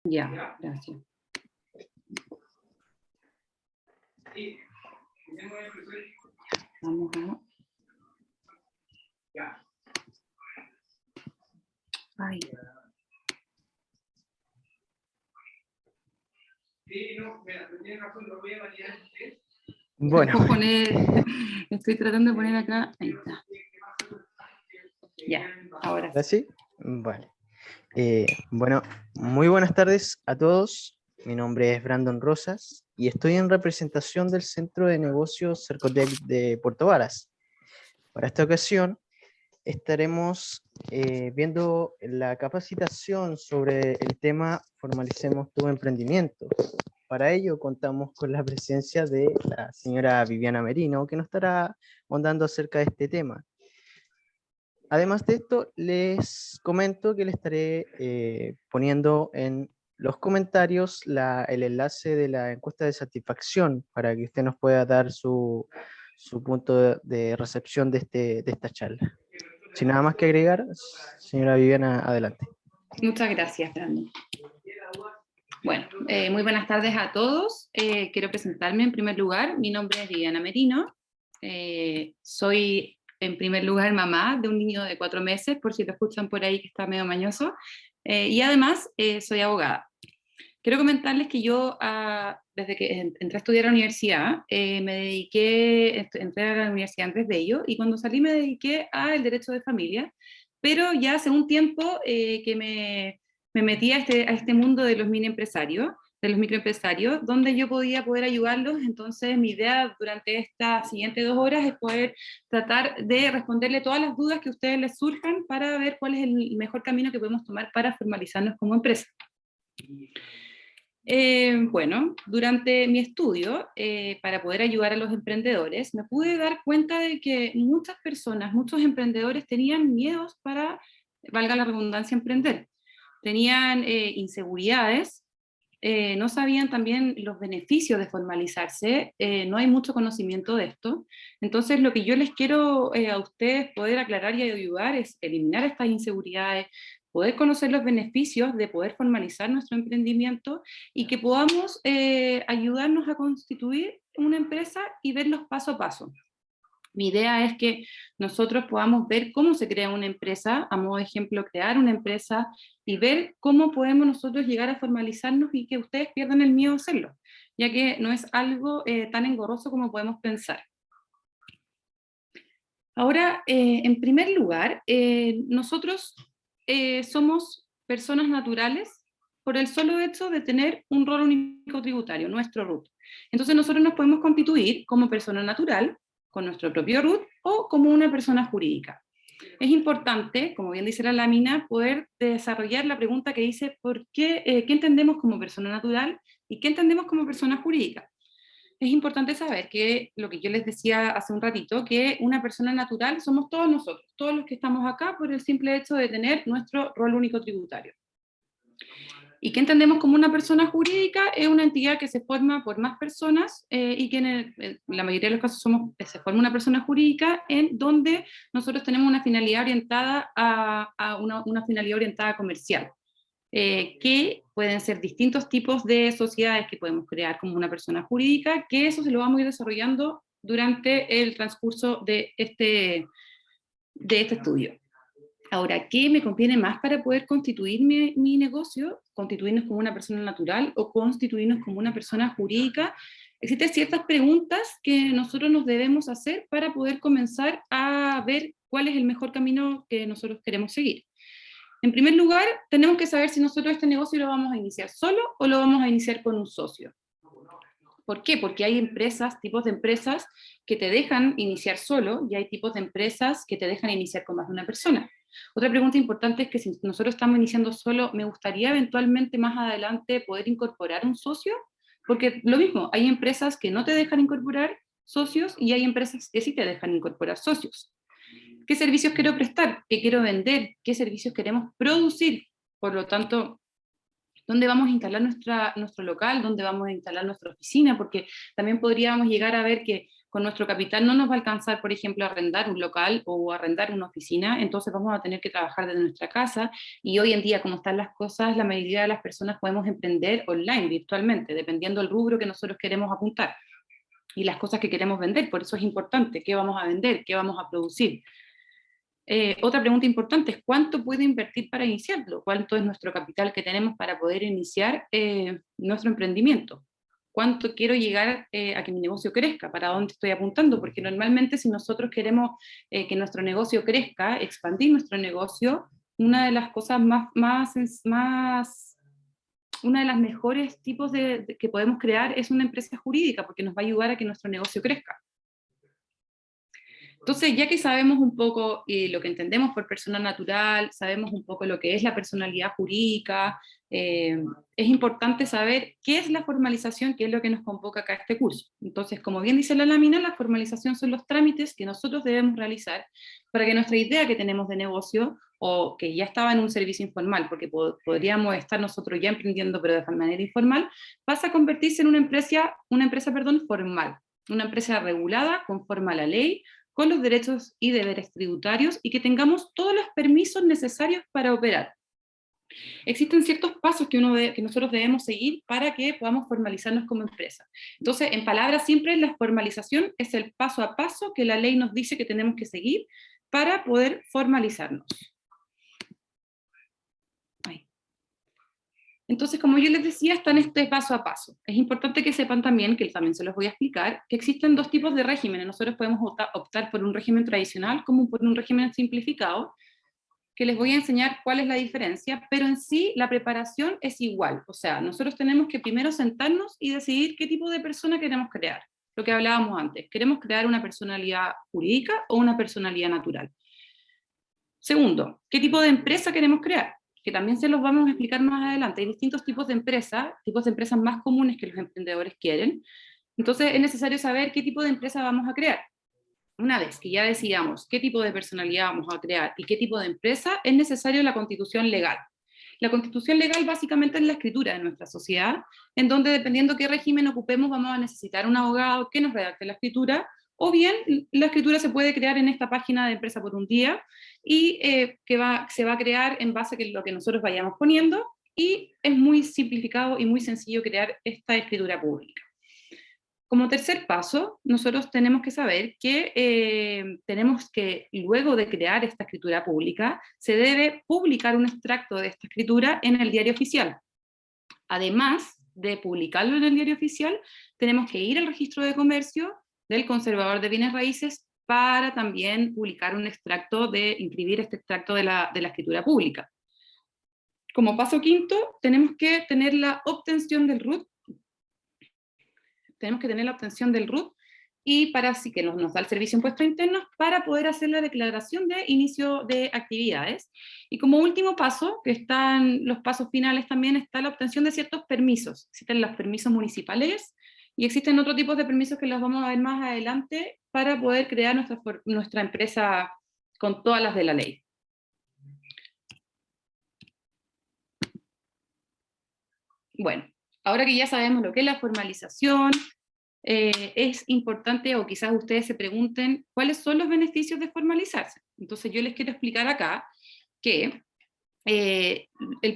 Ya, gracias. Vamos a... Ay. Bueno. Estoy tratando de poner acá. Ahí está. Ya, ahora ¿Ahora sí? Vale. Bueno, muy buenas tardes a todos. Mi nombre es Brandon Rosas y estoy en representación del Centro de Negocios Cercotec de Puerto Varas. Para esta ocasión estaremos viendo la capacitación sobre el tema Formalicemos tu emprendimiento. Para ello contamos con la presencia de la señora Viviana Merino, que nos estará contando acerca de este tema. Además de esto, les comento que le estaré poniendo en los comentarios el enlace de la encuesta de satisfacción para que usted nos pueda dar su punto de recepción de esta charla. Sin nada más que agregar, señora Viviana, adelante. Muchas gracias, Brandon. Bueno, muy buenas tardes a todos. Quiero presentarme en primer lugar. Mi nombre es Viviana Merino. Soy, en primer lugar, mamá de un niño de 4 meses, por si lo escuchan por ahí que está medio mañoso. Y además, soy abogada. Quiero comentarles que yo, desde que entré a estudiar a la universidad, entré a la universidad antes de ello, y cuando salí me dediqué al derecho de familia, pero ya hace un tiempo que me metí a este mundo de los mini empresarios, de los microempresarios, donde yo podía poder ayudarlos. Entonces mi idea durante estas siguientes 2 horas es poder tratar de responderle todas las dudas que a ustedes les surjan para ver cuál es el mejor camino que podemos tomar para formalizarnos como empresa. Bueno, durante mi estudio, para poder ayudar a los emprendedores, me pude dar cuenta de que muchas personas, muchos emprendedores tenían miedos para, valga la redundancia, emprender. Tenían inseguridades, no sabían también los beneficios de formalizarse, no hay mucho conocimiento de esto. Entonces, lo que yo les quiero a ustedes poder aclarar y ayudar es eliminar estas inseguridades, poder conocer los beneficios de poder formalizar nuestro emprendimiento y que podamos ayudarnos a constituir una empresa y verlos paso a paso. Mi idea es que nosotros podamos ver cómo se crea una empresa, a modo de ejemplo, crear una empresa y ver cómo podemos nosotros llegar a formalizarnos y que ustedes pierdan el miedo a hacerlo, ya que no es algo tan engorroso como podemos pensar. Ahora, en primer lugar, nosotros somos personas naturales por el solo hecho de tener un rol único tributario, nuestro RUT. Entonces nosotros nos podemos constituir como persona natural, con nuestro propio RUT, o como una persona jurídica. Es importante, como bien dice la lámina, poder desarrollar la pregunta que dice ¿qué entendemos como persona natural y qué entendemos como persona jurídica? Es importante saber que, lo que yo les decía hace un ratito, que una persona natural somos todos nosotros, todos los que estamos acá por el simple hecho de tener nuestro rol único tributario. ¿Y qué entendemos como una persona jurídica? Es una entidad que se forma por más personas y que en la mayoría de los casos se forma una persona jurídica en donde nosotros tenemos una finalidad orientada una finalidad orientada comercial. Que pueden ser distintos tipos de sociedades que podemos crear como una persona jurídica, que eso se lo vamos a ir desarrollando durante el transcurso de este estudio. Ahora, ¿qué me conviene más para poder constituir mi negocio? ¿Constituirnos como una persona natural o constituirnos como una persona jurídica? Existen ciertas preguntas que nosotros nos debemos hacer para poder comenzar a ver cuál es el mejor camino que nosotros queremos seguir. En primer lugar, tenemos que saber si nosotros este negocio lo vamos a iniciar solo o lo vamos a iniciar con un socio. ¿Por qué? Porque hay tipos de empresas que te dejan iniciar solo y hay tipos de empresas que te dejan iniciar con más de una persona. Otra pregunta importante es que si nosotros estamos iniciando solo, me gustaría eventualmente más adelante poder incorporar un socio, porque lo mismo, hay empresas que no te dejan incorporar socios y hay empresas que sí te dejan incorporar socios. ¿Qué servicios quiero prestar? ¿Qué quiero vender? ¿Qué servicios queremos producir? Por lo tanto, ¿dónde vamos a instalar nuestro local? ¿Dónde vamos a instalar nuestra oficina? Porque también podríamos llegar a ver que Con nuestro capital no nos va a alcanzar, por ejemplo, a arrendar un local o arrendar una oficina, entonces vamos a tener que trabajar desde nuestra casa, y hoy en día, como están las cosas, la mayoría de las personas podemos emprender online, virtualmente, dependiendo del rubro que nosotros queremos apuntar, y las cosas que queremos vender. Por eso es importante qué vamos a vender, qué vamos a producir. Otra pregunta importante es ¿cuánto puedo invertir para iniciarlo? ¿Cuánto es nuestro capital que tenemos para poder iniciar nuestro emprendimiento? ¿Cuánto quiero llegar a que mi negocio crezca? ¿Para dónde estoy apuntando? Porque normalmente si nosotros queremos que nuestro negocio crezca, expandir nuestro negocio, una de las cosas una de las mejores tipos que podemos crear es una empresa jurídica, porque nos va a ayudar a que nuestro negocio crezca. Entonces, ya que sabemos un poco lo que entendemos por persona natural, sabemos un poco lo que es la personalidad jurídica, es importante saber qué es la formalización, qué es lo que nos convoca acá a este curso. Entonces, como bien dice la lámina, la formalización son los trámites que nosotros debemos realizar para que nuestra idea que tenemos de negocio, o que ya estaba en un servicio informal, porque podríamos estar nosotros ya emprendiendo, pero de manera informal, pasa a convertirse en una empresa formal, una empresa regulada conforme a la ley, con los derechos y deberes tributarios, y que tengamos todos los permisos necesarios para operar. Existen ciertos pasos que nosotros debemos seguir para que podamos formalizarnos como empresa. Entonces, en palabras, siempre la formalización es el paso a paso que la ley nos dice que tenemos que seguir para poder formalizarnos. Entonces, como yo les decía, está en este paso a paso. Es importante que sepan también, que también se los voy a explicar, que existen dos tipos de regímenes. Nosotros podemos optar por un régimen tradicional como por un régimen simplificado, que les voy a enseñar cuál es la diferencia, pero en sí la preparación es igual. O sea, nosotros tenemos que primero sentarnos y decidir qué tipo de persona queremos crear. Lo que hablábamos antes, ¿queremos crear una personalidad jurídica o una personalidad natural? Segundo, ¿qué tipo de empresa queremos crear? Que también se los vamos a explicar más adelante. Hay distintos tipos de empresas más comunes que los emprendedores quieren. Entonces es necesario saber qué tipo de empresa vamos a crear. Una vez que ya decidamos qué tipo de personalidad vamos a crear y qué tipo de empresa, es necesario la constitución legal. La constitución legal básicamente es la escritura de nuestra sociedad, en donde dependiendo qué régimen ocupemos vamos a necesitar un abogado que nos redacte la escritura, o bien la escritura se puede crear en esta página de Empresa por un Día, y se va a crear en base a lo que nosotros vayamos poniendo, y es muy simplificado y muy sencillo crear esta escritura pública. Como tercer paso, nosotros tenemos que saber que luego de crear esta escritura pública, se debe publicar un extracto de esta escritura en el diario oficial. Además de publicarlo en el diario oficial, tenemos que ir al registro de comercio del conservador de bienes raíces para también publicar un extracto inscribir este extracto de la escritura pública. Como paso quinto, tenemos que tener la obtención del RUT. Y para así que nos da el Servicio de Impuestos Internos para poder hacer la declaración de inicio de actividades. Y como último paso, que están los pasos finales también, está la obtención de ciertos permisos. Existen los permisos municipales y existen otros tipos de permisos que los vamos a ver más adelante para poder crear nuestra empresa con todas las de la ley. Bueno, ahora que ya sabemos lo que es la formalización, es importante, o quizás ustedes se pregunten, ¿cuáles son los beneficios de formalizarse? Entonces yo les quiero explicar acá que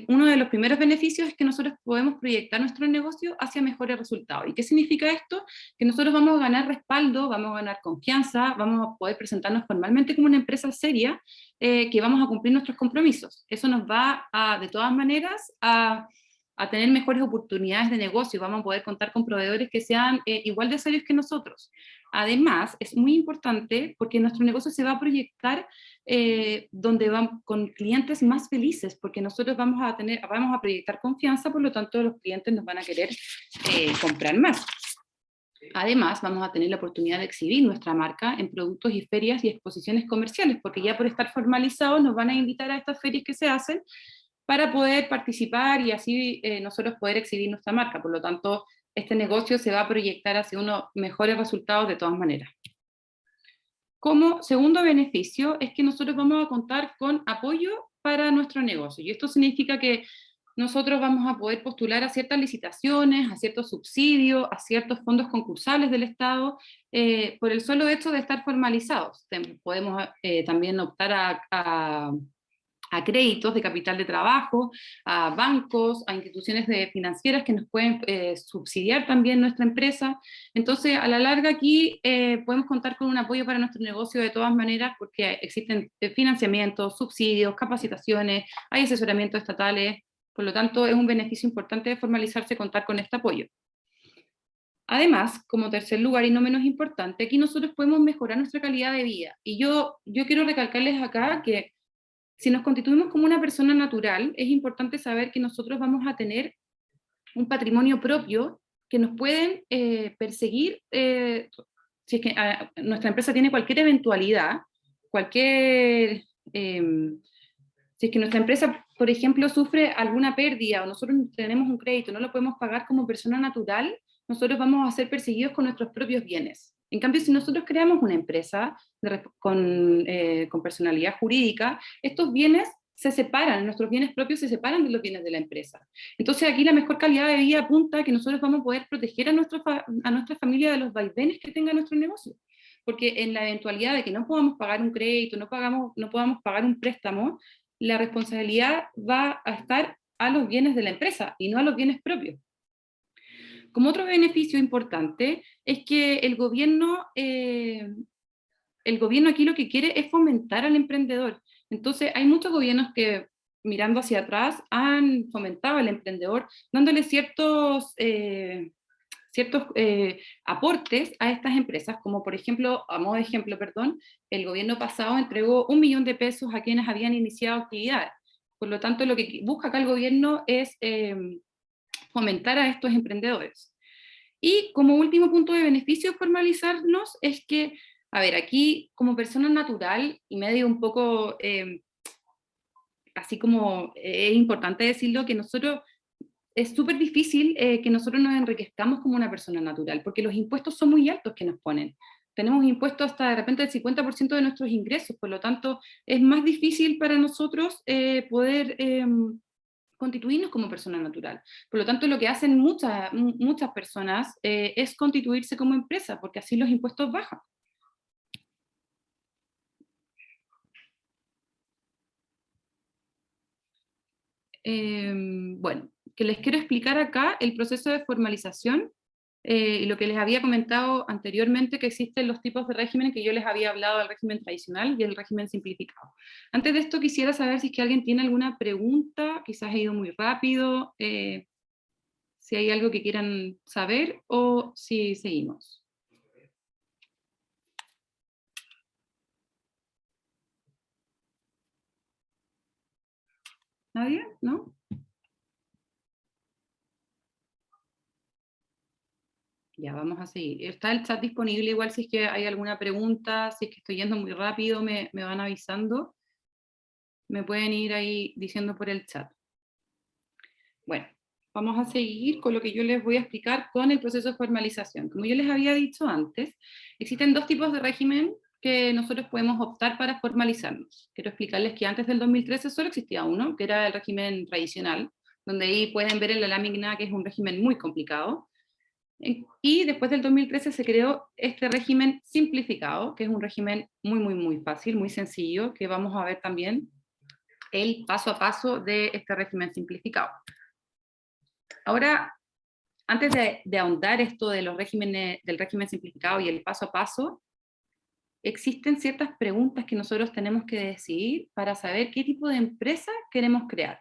uno de los primeros beneficios es que nosotros podemos proyectar nuestro negocio hacia mejores resultados. ¿Y qué significa esto? Que nosotros vamos a ganar respaldo, vamos a ganar confianza, vamos a poder presentarnos formalmente como una empresa seria, que vamos a cumplir nuestros compromisos. Eso nos va de todas maneras a tener mejores oportunidades de negocio, vamos a poder contar con proveedores que sean igual de serios que nosotros. Además, es muy importante porque nuestro negocio se va a proyectar donde van con clientes más felices, porque nosotros vamos a proyectar confianza, por lo tanto los clientes nos van a querer comprar más. Además, vamos a tener la oportunidad de exhibir nuestra marca en productos y ferias y exposiciones comerciales, porque ya por estar formalizados nos van a invitar a estas ferias que se hacen para poder participar y así nosotros poder exhibir nuestra marca. Por lo tanto, este negocio se va a proyectar hacia unos mejores resultados de todas maneras. Como segundo beneficio es que nosotros vamos a contar con apoyo para nuestro negocio. Y esto significa que nosotros vamos a poder postular a ciertas licitaciones, a ciertos subsidios, a ciertos fondos concursables del Estado, por el solo hecho de estar formalizados. Podemos también optar a créditos de capital de trabajo, a bancos, a instituciones financieras que nos pueden subsidiar también nuestra empresa. Entonces, a la larga aquí podemos contar con un apoyo para nuestro negocio de todas maneras, porque existen financiamientos, subsidios, capacitaciones, hay asesoramientos estatales. Por lo tanto, es un beneficio importante de formalizarse contar con este apoyo. Además, como tercer lugar y no menos importante, aquí nosotros podemos mejorar nuestra calidad de vida. Y yo quiero recalcarles acá que si nos constituimos como una persona natural, es importante saber que nosotros vamos a tener un patrimonio propio que nos pueden perseguir si es que nuestra empresa tiene cualquier eventualidad, si es que nuestra empresa, por ejemplo, sufre alguna pérdida o nosotros tenemos un crédito, no lo podemos pagar como persona natural, nosotros vamos a ser perseguidos con nuestros propios bienes. En cambio, si nosotros creamos una empresa con personalidad jurídica, estos bienes se separan, nuestros bienes propios se separan de los bienes de la empresa. Entonces aquí la mejor calidad de vida apunta a que nosotros vamos a poder proteger a nuestra familia de los vaivenes que tenga nuestro negocio. Porque en la eventualidad de que no podamos pagar un crédito, no podamos pagar un préstamo, la responsabilidad va a estar a los bienes de la empresa y no a los bienes propios. Como otro beneficio importante es que el gobierno aquí lo que quiere es fomentar al emprendedor. Entonces hay muchos gobiernos que, mirando hacia atrás, han fomentado al emprendedor, dándole ciertos aportes a estas empresas, como por ejemplo, a modo de ejemplo, perdón, el gobierno pasado entregó 1 millón de pesos a quienes habían iniciado actividades. Por lo tanto, lo que busca acá el gobierno es fomentar a estos emprendedores. Y como último punto de beneficio de formalizarnos es que, a ver, aquí como persona natural, y medio un poco, así como es importante decirlo, que nosotros es súper difícil que nosotros nos enriquezcamos como una persona natural, porque los impuestos son muy altos que nos ponen. Tenemos impuestos hasta de repente el 50% de nuestros ingresos, por lo tanto es más difícil para nosotros poder constituirnos como persona natural. Por lo tanto, lo que hacen muchas personas es constituirse como empresa, porque así los impuestos bajan. Bueno, que les quiero explicar acá el proceso de formalización y lo que les había comentado anteriormente, que existen los tipos de régimen que yo les había hablado, del régimen tradicional y el régimen simplificado. Antes de esto quisiera saber si es que alguien tiene alguna pregunta, quizás he ido muy rápido, si hay algo que quieran saber o si seguimos. ¿Nadie? ¿No? Ya, vamos a seguir. Está el chat disponible igual si es que hay alguna pregunta, si es que estoy yendo muy rápido, me van avisando. Me pueden ir ahí diciendo por el chat. Bueno, vamos a seguir con lo que yo les voy a explicar con el proceso de formalización. Como yo les había dicho antes, existen dos tipos de régimen que nosotros podemos optar para formalizarnos. Quiero explicarles que antes del 2013 solo existía uno, que era el régimen tradicional, donde ahí pueden ver en la lámina que es un régimen muy complicado. Y después del 2013 se creó este régimen simplificado, que es un régimen muy fácil, muy sencillo, que vamos a ver también el paso a paso de este régimen simplificado. Ahora, antes de ahondar esto de los regímenes, del régimen simplificado y el paso a paso, existen ciertas preguntas que nosotros tenemos que decidir para saber qué tipo de empresa queremos crear.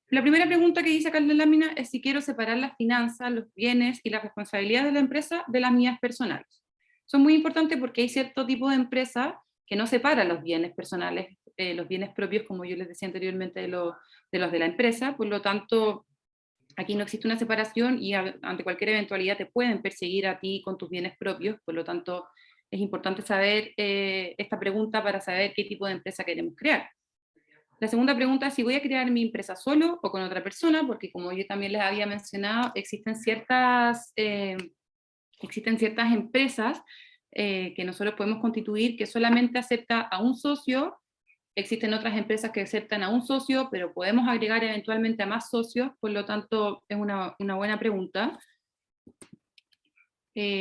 La primera pregunta que dice acá en la lámina es si quiero separar las finanzas, los bienes y las responsabilidades de la empresa de las mías personales. Son muy importantes porque hay cierto tipo de empresa que no separa los bienes personales, los bienes propios, como yo les decía anteriormente, de los de la empresa. Por lo tanto, aquí no existe una separación y ante cualquier eventualidad te pueden perseguir a ti con tus bienes propios. Por lo tanto, es importante saber esta pregunta para saber qué tipo de empresa queremos crear. La segunda pregunta es si voy a crear mi empresa solo o con otra persona, porque como yo también les había mencionado, existen ciertas empresas que nosotros podemos constituir que solamente acepta a un socio existen otras empresas que aceptan a un socio, pero podemos agregar eventualmente a más socios, por lo tanto es una buena pregunta.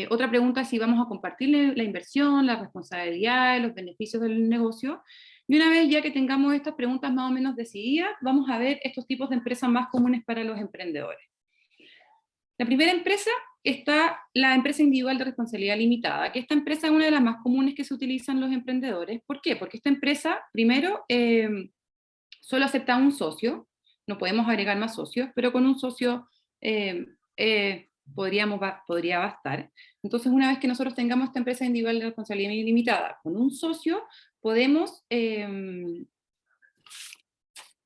Otra pregunta es si vamos a compartir la inversión, la responsabilidad, los beneficios del negocio. Y una vez ya que tengamos estas preguntas más o menos decididas, vamos a ver estos tipos de empresas más comunes para los emprendedores. La primera empresa está la empresa individual de responsabilidad limitada, que esta empresa es una de las más comunes que se utilizan los emprendedores. ¿Por qué? Porque esta empresa, primero, solo acepta un socio, no podemos agregar más socios, pero con un socio eh, podría bastar. Entonces, una vez que nosotros tengamos esta empresa individual de responsabilidad limitada con un socio, podemos,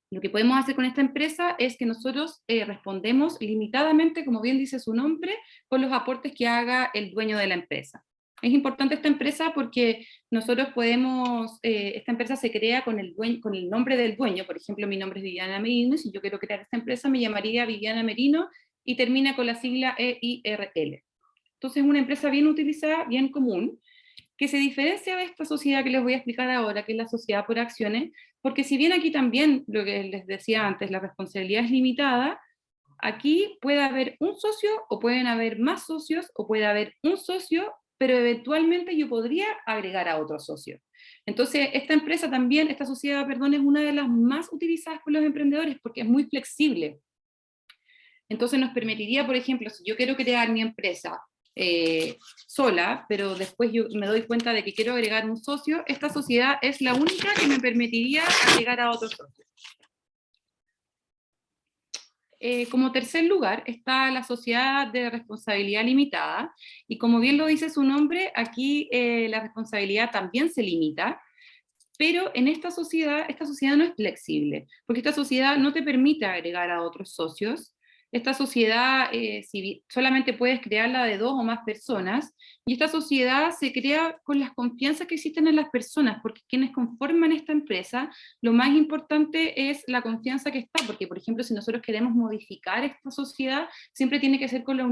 lo que podemos hacer con esta empresa es que nosotros respondemos limitadamente, como bien dice su nombre, con los aportes que haga el dueño de la empresa. Es importante esta empresa porque nosotros podemos, esta empresa se crea con el nombre del dueño. Por ejemplo, mi nombre es Viviana Merino, y si yo quiero crear esta empresa me llamaría Viviana Merino y termina con la sigla EIRL. Entonces es una empresa bien utilizada, bien común, que se diferencia de esta sociedad que les voy a explicar ahora, que es la sociedad por acciones, porque si bien aquí también, lo que les decía antes, la responsabilidad es limitada, aquí puede haber un socio, o pueden haber más socios, o puede haber un socio, pero eventualmente yo podría agregar a otro socio. Entonces, esta empresa también, esta sociedad, perdón, es una de las más utilizadas por los emprendedores, porque es muy flexible. Entonces nos permitiría, por ejemplo, si yo quiero crear mi empresa sola, pero después yo me doy cuenta de que quiero agregar un socio, esta sociedad es la única que me permitiría agregar a otro socio. Como tercer lugar está la sociedad de responsabilidad limitada, y como bien lo dice su nombre, aquí la responsabilidad también se limita, pero en esta sociedad no es flexible, porque esta sociedad no te permite agregar a otros socios. Esta sociedad solamente puedes crearla de 2 o más personas, y esta sociedad se crea con las confianzas que existen en las personas, porque quienes conforman esta empresa, lo más importante es la confianza que está, porque por ejemplo si nosotros queremos modificar esta sociedad, siempre tiene que ser con la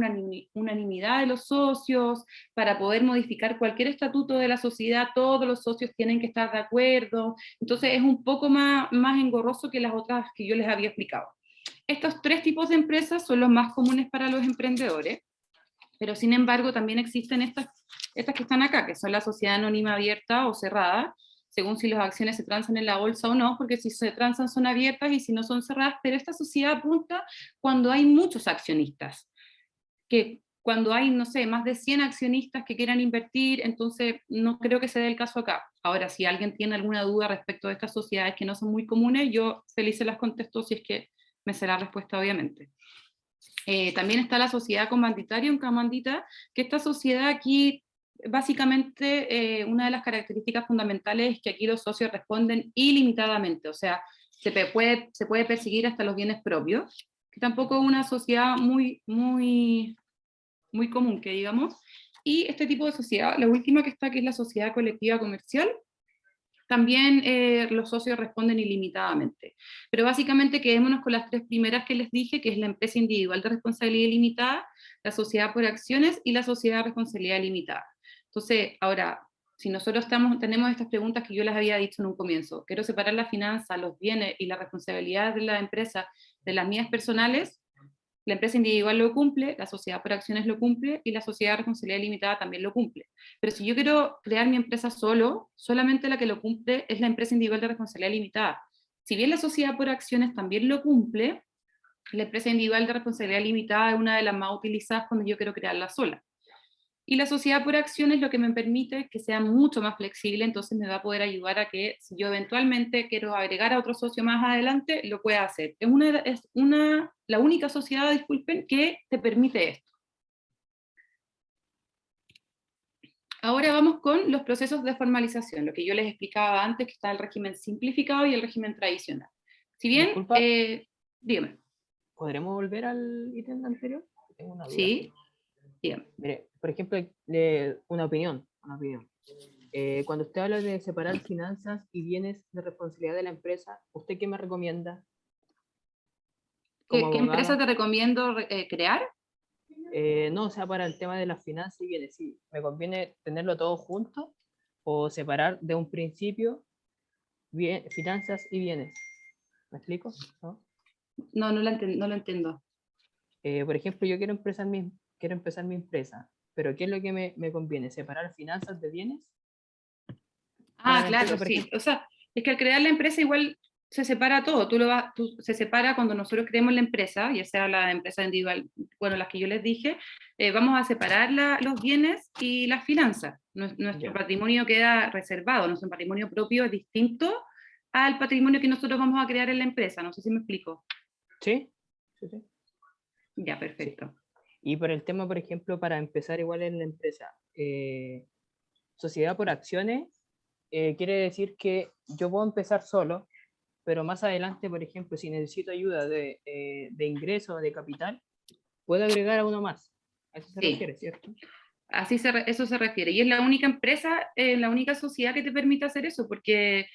unanimidad de los socios. Para poder modificar cualquier estatuto de la sociedad, todos los socios tienen que estar de acuerdo. Entonces es un poco más engorroso que las otras que yo les había explicado. Estos 3 tipos de empresas son los más comunes para los emprendedores, pero sin embargo también existen estas que están acá, que son la sociedad anónima abierta o cerrada, según si las acciones se transan en la bolsa o no, porque si se transan son abiertas y si no son cerradas, pero esta sociedad apunta cuando hay muchos accionistas, que cuando hay, no sé, más de 100 accionistas que quieran invertir, entonces no creo que se dé el caso acá. Ahora, si alguien tiene alguna duda respecto de estas sociedades que no son muy comunes, yo feliz se las contesto si es que me será la respuesta, obviamente. También está la sociedad comanditaria en Comandita, que esta sociedad aquí, básicamente, una de las características fundamentales es que aquí los socios responden ilimitadamente, o sea, se puede perseguir hasta los bienes propios, que tampoco es una sociedad muy común, que digamos. Y este tipo de sociedad, la última que está aquí es la sociedad colectiva comercial, también los socios responden ilimitadamente. Pero básicamente quedémonos con las 3 primeras que les dije, que es la empresa individual de responsabilidad limitada, la sociedad por acciones y la sociedad de responsabilidad limitada. Entonces, ahora, si nosotros tenemos estas preguntas que yo les había dicho en un comienzo, quiero separar la finanza, los bienes y la responsabilidad de la empresa de las mías personales, la empresa individual lo cumple, la sociedad por acciones lo cumple y la sociedad de responsabilidad limitada también lo cumple. Pero si yo quiero crear mi empresa solamente la que lo cumple es la empresa individual de responsabilidad limitada. Si bien la sociedad por acciones también lo cumple, la empresa individual de responsabilidad limitada es una de las más utilizadas cuando yo quiero crearla sola. Y la sociedad por acciones lo que me permite que sea mucho más flexible, entonces me va a poder ayudar a que si yo eventualmente quiero agregar a otro socio más adelante, lo pueda hacer. Es la única sociedad, disculpen, que te permite esto. Ahora vamos con los procesos de formalización, lo que yo les explicaba antes, que está el régimen simplificado y el régimen tradicional. Si bien, Disculpa, dígame. ¿podremos volver al ítem anterior? Tengo una duda. Sí, dígame. Mire, por ejemplo, una opinión. Cuando usted habla de separar finanzas y bienes de responsabilidad de la empresa, ¿usted qué me recomienda como ¿Qué empresa abogada? te recomiendo crear? No, o sea, para el tema de las finanzas y bienes, sí, ¿me conviene tenerlo todo junto o separar de un principio finanzas y bienes. ¿Me explico? ¿No? No, no lo entiendo. Por ejemplo, yo quiero empezar mi empresa, pero ¿qué es lo que me conviene? ¿Separar finanzas de bienes? Para la Claro, empresa, por sí. ejemplo. O sea, es que al crear la empresa igual se separa todo. Se separa cuando nosotros creemos la empresa, ya sea la empresa individual, bueno, las que yo les dije, vamos a separar los bienes y las finanzas. Nuestro patrimonio queda reservado, nuestro patrimonio propio es distinto al patrimonio que nosotros vamos a crear en la empresa. No sé si me explico. Sí, sí, sí. Ya, perfecto. Sí. Y por el tema, por ejemplo, para empezar igual en la empresa, sociedad por acciones, quiere decir que yo puedo empezar solo, pero más adelante, por ejemplo, si necesito ayuda de ingreso, de capital, puedo agregar a uno más. A eso se refiere, ¿cierto? Eso se refiere. Y es la única empresa, la única sociedad que te permite hacer eso, porque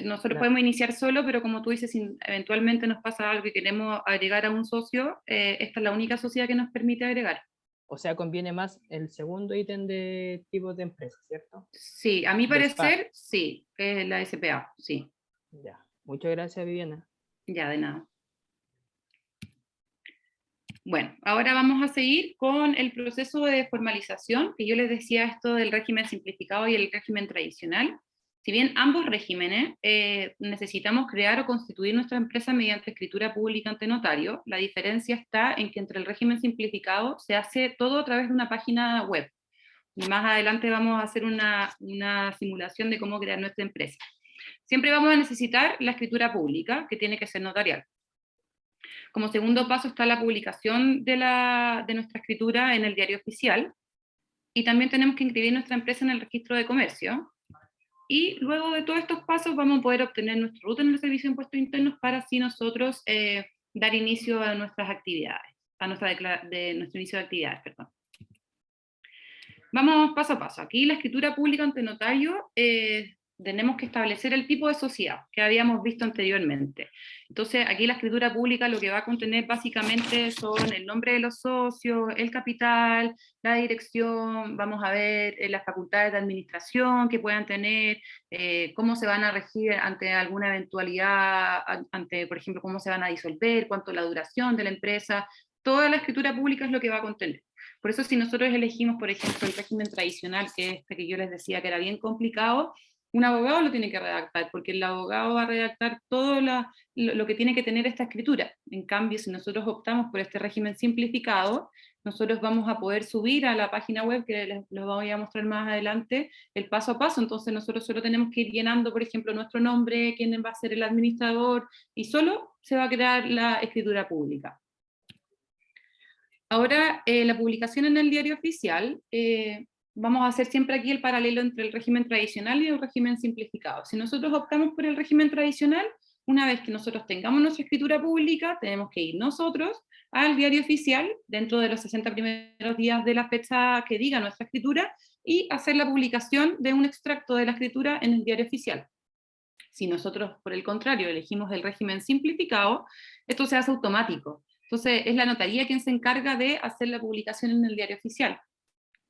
nosotros podemos iniciar solo, pero como tú dices, si eventualmente nos pasa algo y queremos agregar a un socio, esta es la única sociedad que nos permite agregar. O sea, conviene más el segundo ítem de tipos de empresa, ¿cierto? Sí, a mi parecer, sí, la SPA, sí. Ya. Muchas gracias, Viviana. Ya, de nada. Bueno, ahora vamos a seguir con el proceso de formalización, que yo les decía esto del régimen simplificado y el régimen tradicional. Si bien ambos regímenes necesitamos crear o constituir nuestra empresa mediante escritura pública ante notario, la diferencia está en que entre el régimen simplificado se hace todo a través de una página web. Y más adelante vamos a hacer una simulación de cómo crear nuestra empresa. Siempre vamos a necesitar la escritura pública, que tiene que ser notarial. Como segundo paso está la publicación de nuestra escritura en el diario oficial, y también tenemos que inscribir nuestra empresa en el registro de comercio, y luego de todos estos pasos vamos a poder obtener nuestro RUT en el Servicio de Impuestos Internos para así nosotros dar inicio a nuestras actividades, a nuestro inicio de actividades, perdón. Vamos paso a paso. Aquí la escritura pública ante notario, tenemos que establecer el tipo de sociedad que habíamos visto anteriormente. Entonces, aquí la escritura pública lo que va a contener básicamente son el nombre de los socios, el capital, la dirección, vamos a ver las facultades de administración que puedan tener, cómo se van a regir ante alguna eventualidad, ante, por ejemplo, cómo se van a disolver, cuánto la duración de la empresa. Toda la escritura pública es lo que va a contener. Por eso si nosotros elegimos, por ejemplo, el régimen tradicional, que es este que yo les decía que era bien complicado, un abogado lo tiene que redactar, porque el abogado va a redactar todo lo que tiene que tener esta escritura. En cambio, si nosotros optamos por este régimen simplificado, nosotros vamos a poder subir a la página web, que les voy a mostrar más adelante, el paso a paso. Entonces nosotros solo tenemos que ir llenando, por ejemplo, nuestro nombre, quién va a ser el administrador, y solo se va a crear la escritura pública. Ahora, la publicación en el diario oficial, vamos a hacer siempre aquí el paralelo entre el régimen tradicional y el régimen simplificado. Si nosotros optamos por el régimen tradicional, una vez que nosotros tengamos nuestra escritura pública, tenemos que ir nosotros al diario oficial, dentro de los 60 primeros días de la fecha que diga nuestra escritura, y hacer la publicación de un extracto de la escritura en el diario oficial. Si nosotros, por el contrario, elegimos el régimen simplificado, esto se hace automático. Entonces, es la notaría quien se encarga de hacer la publicación en el diario oficial.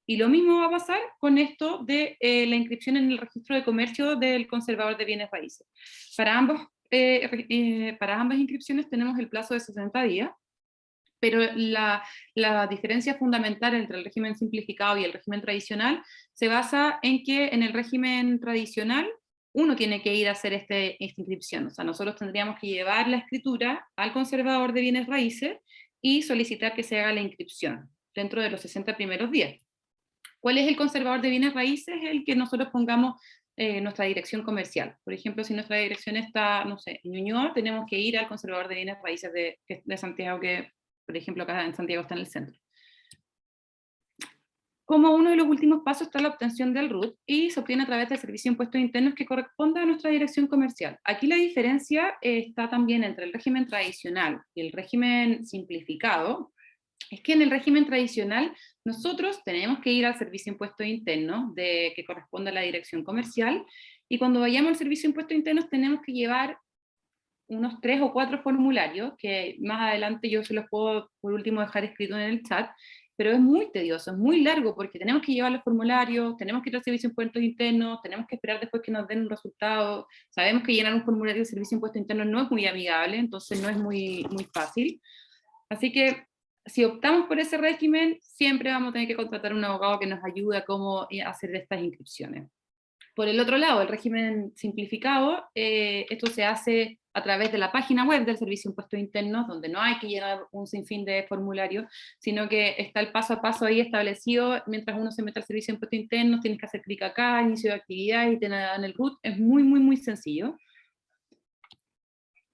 Y lo mismo va a pasar con esto de la inscripción en el registro de comercio del conservador de bienes raíces. Para ambas inscripciones tenemos el plazo de 60 días, pero la diferencia fundamental entre el régimen simplificado y el régimen tradicional se basa en que en el régimen tradicional uno tiene que ir a hacer esta inscripción. O sea, nosotros tendríamos que llevar la escritura al conservador de bienes raíces y solicitar que se haga la inscripción dentro de los 60 primeros días. ¿Cuál es el conservador de bienes raíces? El que nosotros pongamos nuestra dirección comercial. Por ejemplo, si nuestra dirección está, no sé, en Ñuñoa, tenemos que ir al conservador de bienes raíces de Santiago, que por ejemplo acá en Santiago está en el centro. Como uno de los últimos pasos está la obtención del RUT, y se obtiene a través del Servicio de Impuestos Internos que corresponde a nuestra dirección comercial. Aquí la diferencia está también entre el régimen tradicional y el régimen simplificado, es que en el régimen tradicional nosotros tenemos que ir al Servicio de Impuestos Internos que corresponde a la dirección comercial, y cuando vayamos al Servicio de Impuestos Internos tenemos que llevar unos 3 o 4 formularios, que más adelante yo se los puedo por último dejar escrito en el chat, pero es muy tedioso, es muy largo, porque tenemos que llevar los formularios, tenemos que ir al servicio de impuestos internos, tenemos que esperar después que nos den un resultado, sabemos que llenar un formulario de servicio de impuestos internos no es muy amigable, entonces no es muy fácil. Así que si optamos por ese régimen, siempre vamos a tener que contratar a un abogado que nos ayude a cómo hacer estas inscripciones. Por el otro lado, el régimen simplificado, esto se hace a través de la página web del Servicio de Impuestos Internos, donde no hay que llenar un sinfín de formularios, sino que está el paso a paso ahí establecido. Mientras uno se mete al Servicio de Impuestos Internos, tienes que hacer clic acá, inicio de actividad, y te dan el RUT. Es muy sencillo.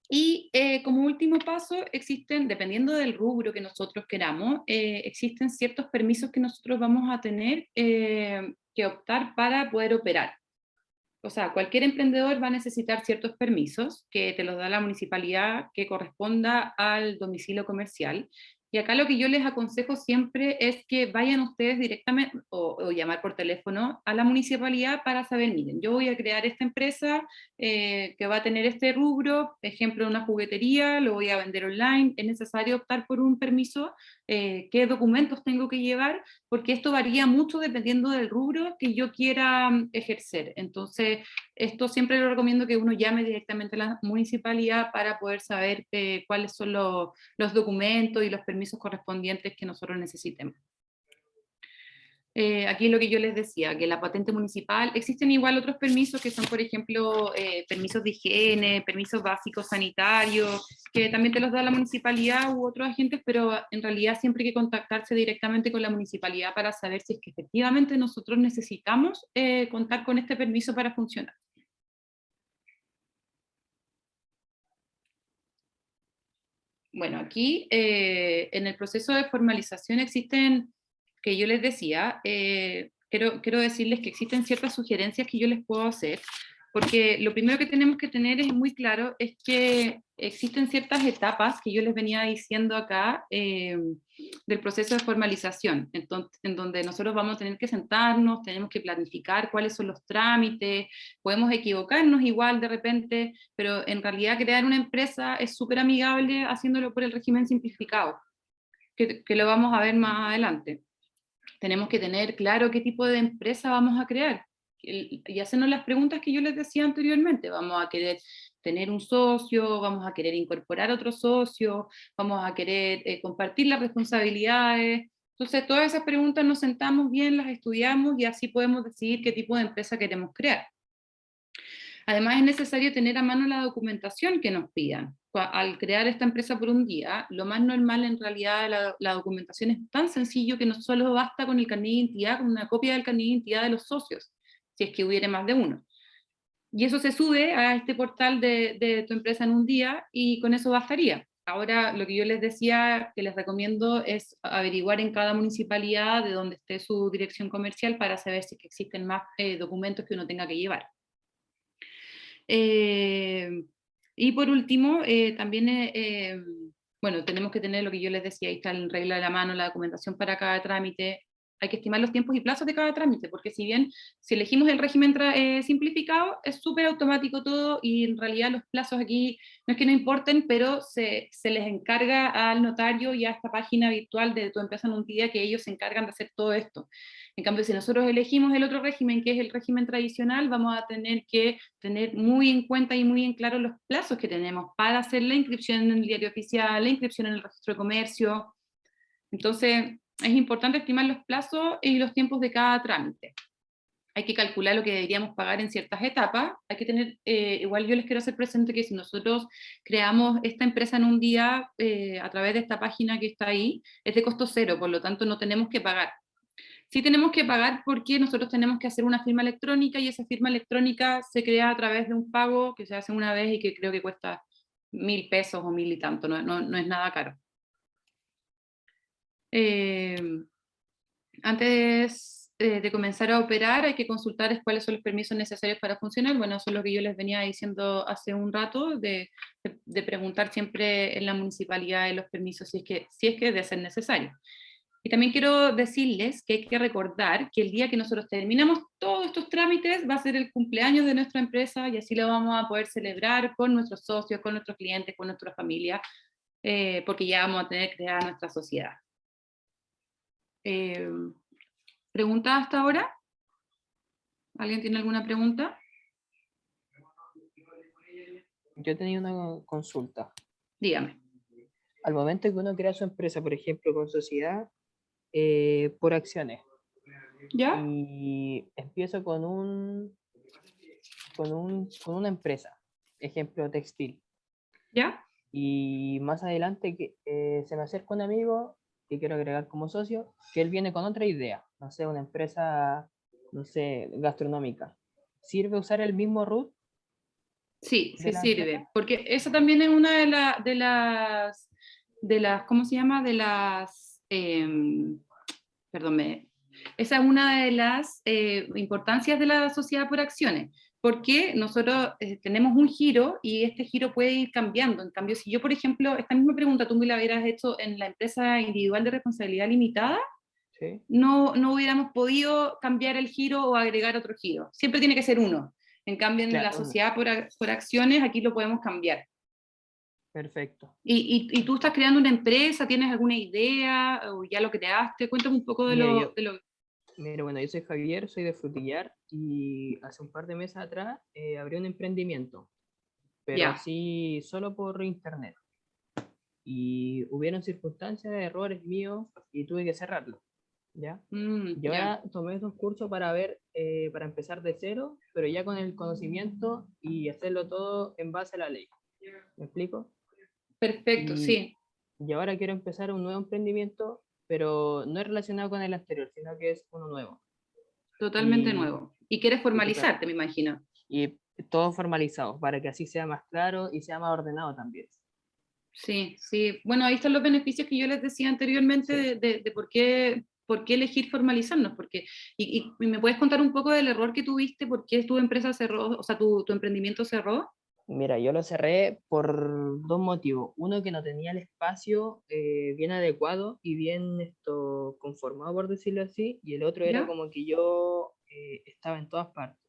Y como último paso, existen, dependiendo del rubro que nosotros queramos, existen ciertos permisos que nosotros vamos a tener que optar para poder operar. O sea, cualquier emprendedor va a necesitar ciertos permisos que te los da la municipalidad que corresponda al domicilio comercial. Y acá lo que yo les aconsejo siempre es que vayan ustedes directamente o llamar por teléfono a la municipalidad para saber, miren, yo voy a crear esta empresa que va a tener este rubro, ejemplo, una juguetería, lo voy a vender online, es necesario optar por un permiso, qué documentos tengo que llevar, porque esto varía mucho dependiendo del rubro que yo quiera ejercer. Entonces, esto siempre lo recomiendo que uno llame directamente a la municipalidad para poder saber cuáles son los documentos y los permisos correspondientes que nosotros necesitemos. Aquí lo que yo les decía, que la patente municipal, existen igual otros permisos que son, por ejemplo, permisos de higiene, permisos básicos sanitarios, que también te los da la municipalidad u otros agentes, pero en realidad siempre hay que contactarse directamente con la municipalidad para saber si es que efectivamente nosotros necesitamos contar con este permiso para funcionar. Bueno, aquí en el proceso de formalización existen, que yo les decía, quiero decirles que existen ciertas sugerencias que yo les puedo hacer, porque lo primero que tenemos que tener es muy claro, es que existen ciertas etapas que yo les venía diciendo acá del proceso de formalización, entonces, en donde nosotros vamos a tener que sentarnos, tenemos que planificar cuáles son los trámites, podemos equivocarnos igual de repente, pero en realidad crear una empresa es súper amigable haciéndolo por el régimen simplificado, que lo vamos a ver más adelante. Tenemos que tener claro qué tipo de empresa vamos a crear y hacernos las preguntas que yo les decía anteriormente. Vamos a querer tener un socio, vamos a querer incorporar otro socio, vamos a querer compartir las responsabilidades. Entonces, todas esas preguntas nos sentamos bien, las estudiamos y así podemos decidir qué tipo de empresa queremos crear. Además, es necesario tener a mano la documentación que nos pidan. Al crear esta empresa por un día, lo más normal en realidad la documentación es tan sencillo que no solo basta con el carnet de identidad, con una copia del carnet de identidad de los socios, si es que hubiera más de uno. Y eso se sube a este portal de tu empresa en un día y con eso bastaría. Ahora, lo que yo les decía, que les recomiendo es averiguar en cada municipalidad de dónde esté su dirección comercial para saber si existen más documentos que uno tenga que llevar. Y por último, también, bueno, tenemos que tener lo que yo les decía, ahí está el regla de la mano, la documentación para cada trámite. Hay que estimar los tiempos y plazos de cada trámite, porque si bien si elegimos el régimen simplificado, es súper automático todo y en realidad los plazos aquí no es que no importen, pero se les encarga al notario y a esta página virtual de Tu Empresa en un Día que ellos se encargan de hacer todo esto. En cambio, si nosotros elegimos el otro régimen, que es el régimen tradicional, vamos a tener que tener muy en cuenta y muy en claro los plazos que tenemos para hacer la inscripción en el diario oficial, la inscripción en el registro de comercio. Entonces, es importante estimar los plazos y los tiempos de cada trámite. Hay que calcular lo que deberíamos pagar en ciertas etapas. Hay que tener, igual yo les quiero hacer presente que si nosotros creamos esta empresa en un día a través de esta página que está ahí, es de costo cero, por lo tanto no tenemos que pagar. Sí tenemos que pagar porque nosotros tenemos que hacer una firma electrónica y esa firma electrónica se crea a través de un pago que se hace una vez y que creo que cuesta 1.000 pesos o 1.000 y tanto, no es nada caro. Antes de comenzar a operar hay que consultar cuáles son los permisos necesarios para funcionar. Bueno, eso es lo que yo les venía diciendo hace un rato, de preguntar siempre en la municipalidad de los permisos si es que de ser necesario. Y también quiero decirles que hay que recordar que el día que nosotros terminamos todos estos trámites va a ser el cumpleaños de nuestra empresa y así lo vamos a poder celebrar con nuestros socios, con nuestros clientes, con nuestra familia, porque ya vamos a tener creada nuestra sociedad. ¿Preguntas hasta ahora? ¿Alguien tiene alguna pregunta? Yo tenía una consulta. Dígame. Al momento que uno crea su empresa, por ejemplo, con sociedad, por acciones, ¿Ya? y empiezo con una empresa, ejemplo, textil, ¿Ya? y más adelante se me acerca un amigo que quiero agregar como socio, que él viene con otra idea, no sé, una empresa, no sé, gastronómica. ¿Sirve usar el mismo root Sí, de sí la empresa? sirve, porque esa también es una de las, ¿cómo se llama? De las, perdón, esa es una de las importancias de la sociedad por acciones, porque nosotros tenemos un giro y este giro puede ir cambiando. En cambio, si yo, por ejemplo, esta misma pregunta tú me la hubieras hecho en la empresa individual de responsabilidad limitada, Sí. no hubiéramos podido cambiar el giro o agregar otro giro. Siempre tiene que ser uno. En cambio, en la Claro, sociedad por acciones, aquí lo podemos cambiar. perfecto. ¿Y tú estás creando una empresa? ¿Tienes alguna idea? ¿O ya lo creaste? Cuéntame un poco de Mira, lo... De lo... Bueno, yo soy Javier, soy de Frutillar y hace un par de meses atrás abrí un emprendimiento, pero Ya. así solo por internet. Y hubieron circunstancias, errores míos y tuve que cerrarlo, ¿ya? Y Ya. ahora tomé esos cursos para ver, para empezar de cero, pero ya con el conocimiento y hacerlo todo en base a la ley. ¿Me explico? Perfecto, Y, sí. y ahora quiero empezar un nuevo emprendimiento, pero no es relacionado con el anterior, sino que es uno nuevo. Totalmente Y, nuevo. Y quieres y total, formalizarte, me imagino. y todo formalizado para que así sea más claro y sea más ordenado también. Sí, sí. Bueno, ahí están los beneficios que yo les decía anteriormente Sí. de por qué elegir formalizarnos. Porque, y me puedes contar un poco del error que tuviste, por qué tu empresa cerró, o sea, tu emprendimiento cerró. Mira, yo lo cerré por dos motivos. Uno, que no tenía el espacio bien adecuado y bien conformado, por decirlo así, y el otro era ¿Ya? como que yo estaba en todas partes.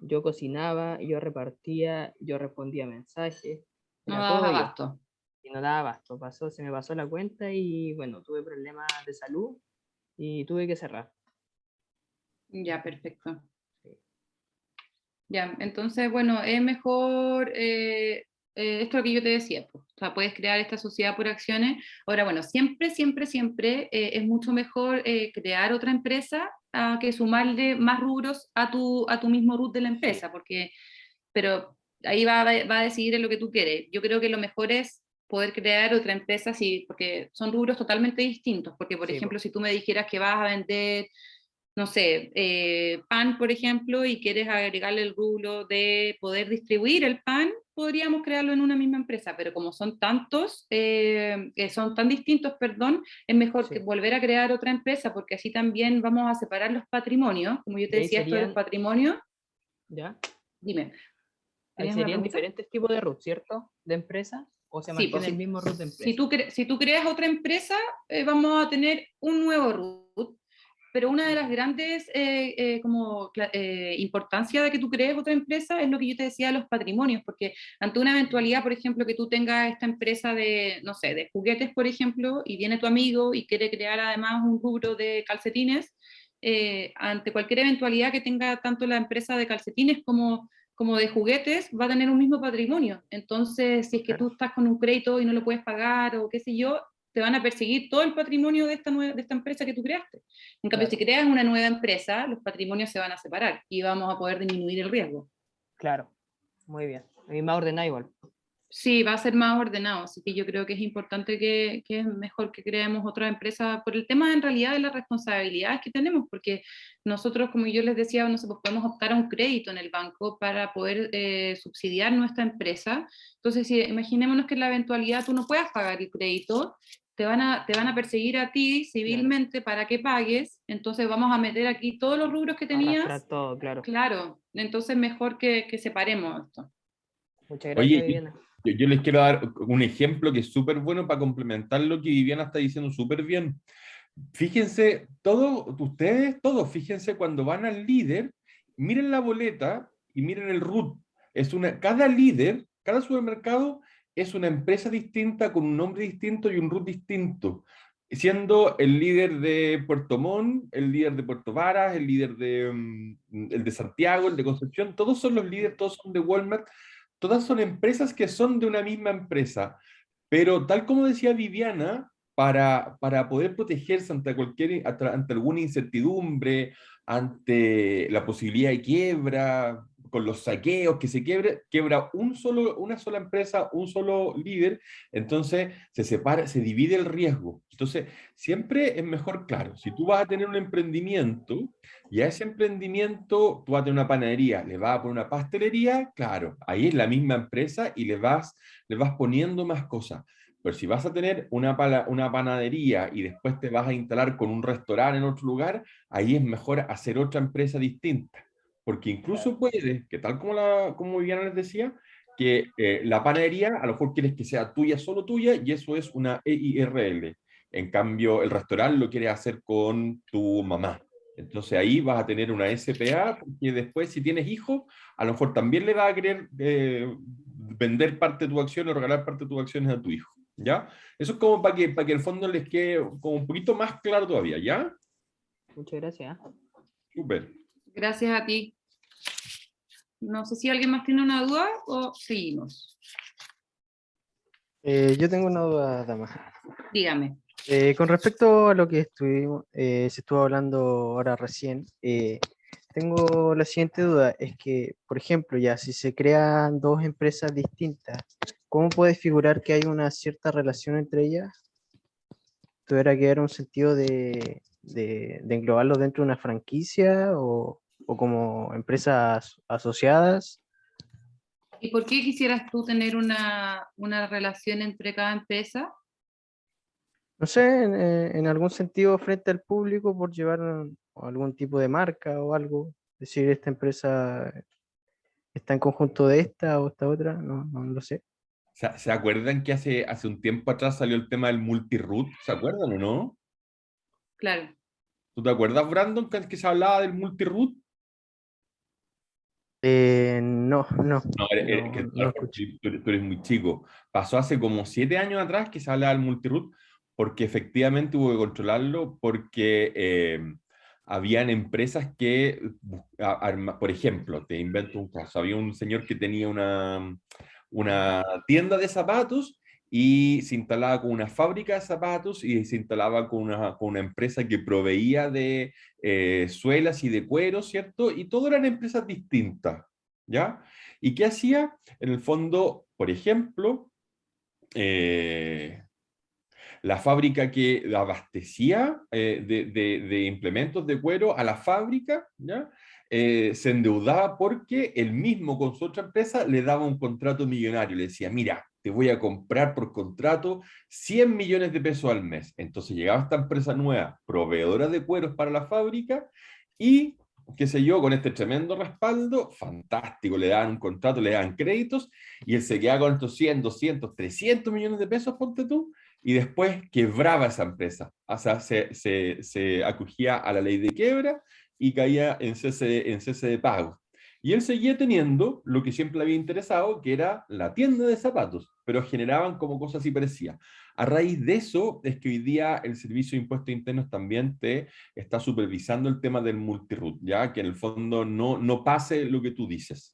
Yo cocinaba, yo repartía, yo respondía mensajes, No era dabas todo yo. abasto. Y no daba abasto, se me pasó la cuenta y bueno, tuve problemas de salud y tuve que cerrar. Ya, perfecto. Sí, Ya, entonces, bueno, es mejor esto lo que yo te decía, pues, o sea, puedes crear esta sociedad por acciones. Ahora, bueno, siempre, siempre, siempre es mucho mejor crear otra empresa que sumarle más rubros a tu mismo root de la sí, empresa, porque, pero ahí va a decidir en lo que tú quieres. Yo creo que lo mejor es poder crear otra empresa, sí, porque son rubros totalmente distintos, porque, por sí, ejemplo, po, si tú me dijeras que vas a vender no sé, pan, por ejemplo, y quieres agregarle el rubro de poder distribuir el pan, podríamos crearlo en una misma empresa, pero como son tantos, que son tan distintos, perdón, es mejor que sí. volver a crear otra empresa, porque así también vamos a separar los patrimonios, como yo te Y ahí decía, esto de los serían, patrimonios. ¿ya? Dime, Ahí ¿tenías una serían pregunta? diferentes tipos de root, ¿cierto? De empresa, o se Sí, pues mantiene el mismo root de empresa. si tú creas otra empresa, vamos a tener un nuevo root, pero una de las Ya, grandes importancias de que tú crees otra empresa es lo que yo te decía de los patrimonios, porque ante una eventualidad, por ejemplo, que tú tengas esta empresa de, no sé, de juguetes, por ejemplo, y viene tu amigo y quiere crear además un rubro de calcetines, ante cualquier eventualidad que tenga tanto la empresa de calcetines como de juguetes, va a tener un mismo patrimonio. Entonces, si es que tú claro, estás con un crédito y no lo puedes pagar o qué sé yo, te van a perseguir todo el patrimonio de esta empresa que tú creaste. En cambio, si claro, creas una nueva empresa, los patrimonios se van a separar y vamos a poder disminuir el riesgo. claro. Muy bien. Y más ordenado igual. Sí, va a ser más ordenado, así que yo creo que es importante que es mejor que creemos otra empresa por el tema en realidad de las responsabilidades que tenemos, porque nosotros, como yo les decía, no sé, pues podemos optar a un crédito en el banco para poder subsidiar nuestra empresa. Entonces, si imaginémonos que en la eventualidad tú no puedas pagar el crédito, te van a perseguir a ti Claro. civilmente para que pagues, entonces vamos a meter aquí todos los rubros que Arrastrar tenías, todo, claro. claro, entonces mejor que separemos esto. Muchas Oye, gracias, Viviana. yo les quiero dar un ejemplo que es súper bueno para complementar lo que Viviana está diciendo súper bien. Fíjense, todos, fíjense cuando van al líder, miren la boleta y miren el root. Cada líder, cada supermercado es una empresa distinta con un nombre distinto y un root distinto. siendo el líder de Puerto Montt, el líder de Puerto Varas, el líder de, el de Santiago, el de Concepción, todos son los líderes, todos son de Walmart, todas son empresas que son de una misma empresa. Pero tal como decía Viviana, para poder protegerse ante ante alguna incertidumbre, ante la posibilidad de quiebra, con los saqueos, que se quiebra una sola empresa, un solo líder, entonces se separa, se divide el riesgo. Entonces, siempre es mejor, claro, si tú vas a tener un emprendimiento, y a ese emprendimiento tú vas a tener una panadería, le vas a poner una pastelería, claro, ahí es la misma empresa y le vas poniendo más cosas. Pero si vas a tener una panadería y después te vas a instalar con un restaurante en otro lugar, ahí es mejor hacer otra empresa distinta. Porque incluso puede, que tal como, como Viviana les decía, que la panadería a lo mejor quieres que sea tuya, solo tuya, y eso es una EIRL. En cambio, el restaurante lo quieres hacer con tu mamá. Entonces ahí vas a tener una SPA, porque después si tienes hijos, a lo mejor también le vas a querer vender parte de tu acción o regalar parte de tus acciones a tu hijo. ¿Ya? Eso es como para que el fondo les quede como un poquito más claro todavía, ¿ya? Muchas gracias. Súper. Gracias a ti. No sé si alguien más tiene una duda o seguimos. Yo tengo una duda, dama. Dígame. Con respecto a lo que se estuvo hablando ahora recién, tengo la siguiente duda, es que, por ejemplo, ya si se crean dos empresas distintas, ¿cómo puede figurar que hay una cierta relación entre ellas? ¿Tuviera que haber un sentido de englobarlo dentro de una franquicia o como empresas asociadas? ¿Y por qué quisieras tú tener una relación entre cada empresa? No sé, en algún sentido frente al público por llevar algún tipo de marca o algo, decir esta empresa está en conjunto de esta o esta otra, no lo sé. ¿Se acuerdan que hace un tiempo atrás salió el tema del multiroot? ¿Se acuerdan o no? Claro. ¿Tú te acuerdas, Brandon, que se hablaba del multiroot? No, No, no escuché. tú eres muy chico. Pasó hace como 7 años atrás que se hablaba del multiroot porque efectivamente hubo que controlarlo porque habían empresas que, por ejemplo, te invento un caso, había un señor que tenía una tienda de zapatos y se instalaba con una fábrica de zapatos y se instalaba con una empresa que proveía de suelas y de cuero, ¿cierto? Y todo eran empresas distintas, ¿ya? ¿Y qué hacía? En el fondo, por ejemplo, eh, la fábrica que abastecía de implementos de cuero a la fábrica, ¿ya? Se endeudaba porque él mismo con su otra empresa le daba un contrato millonario, le decía, mira, te voy a comprar por contrato 100 millones de pesos al mes. Entonces llegaba esta empresa nueva, proveedora de cueros para la fábrica, y qué sé yo, con este tremendo respaldo, fantástico, le daban un contrato, le daban créditos, y él se quedaba con estos 100, 200, 300 millones de pesos, ponte tú, y después quebraba esa empresa. O sea, se acogía a la ley de quiebra y caía en cese de pago. Y él seguía teniendo lo que siempre le había interesado, que era la tienda de zapatos, pero generaban como cosas así parecidas. A raíz de eso es que hoy día el Servicio de Impuestos Internos también te está supervisando el tema del multiroot, ya que en el fondo no pase lo que tú dices.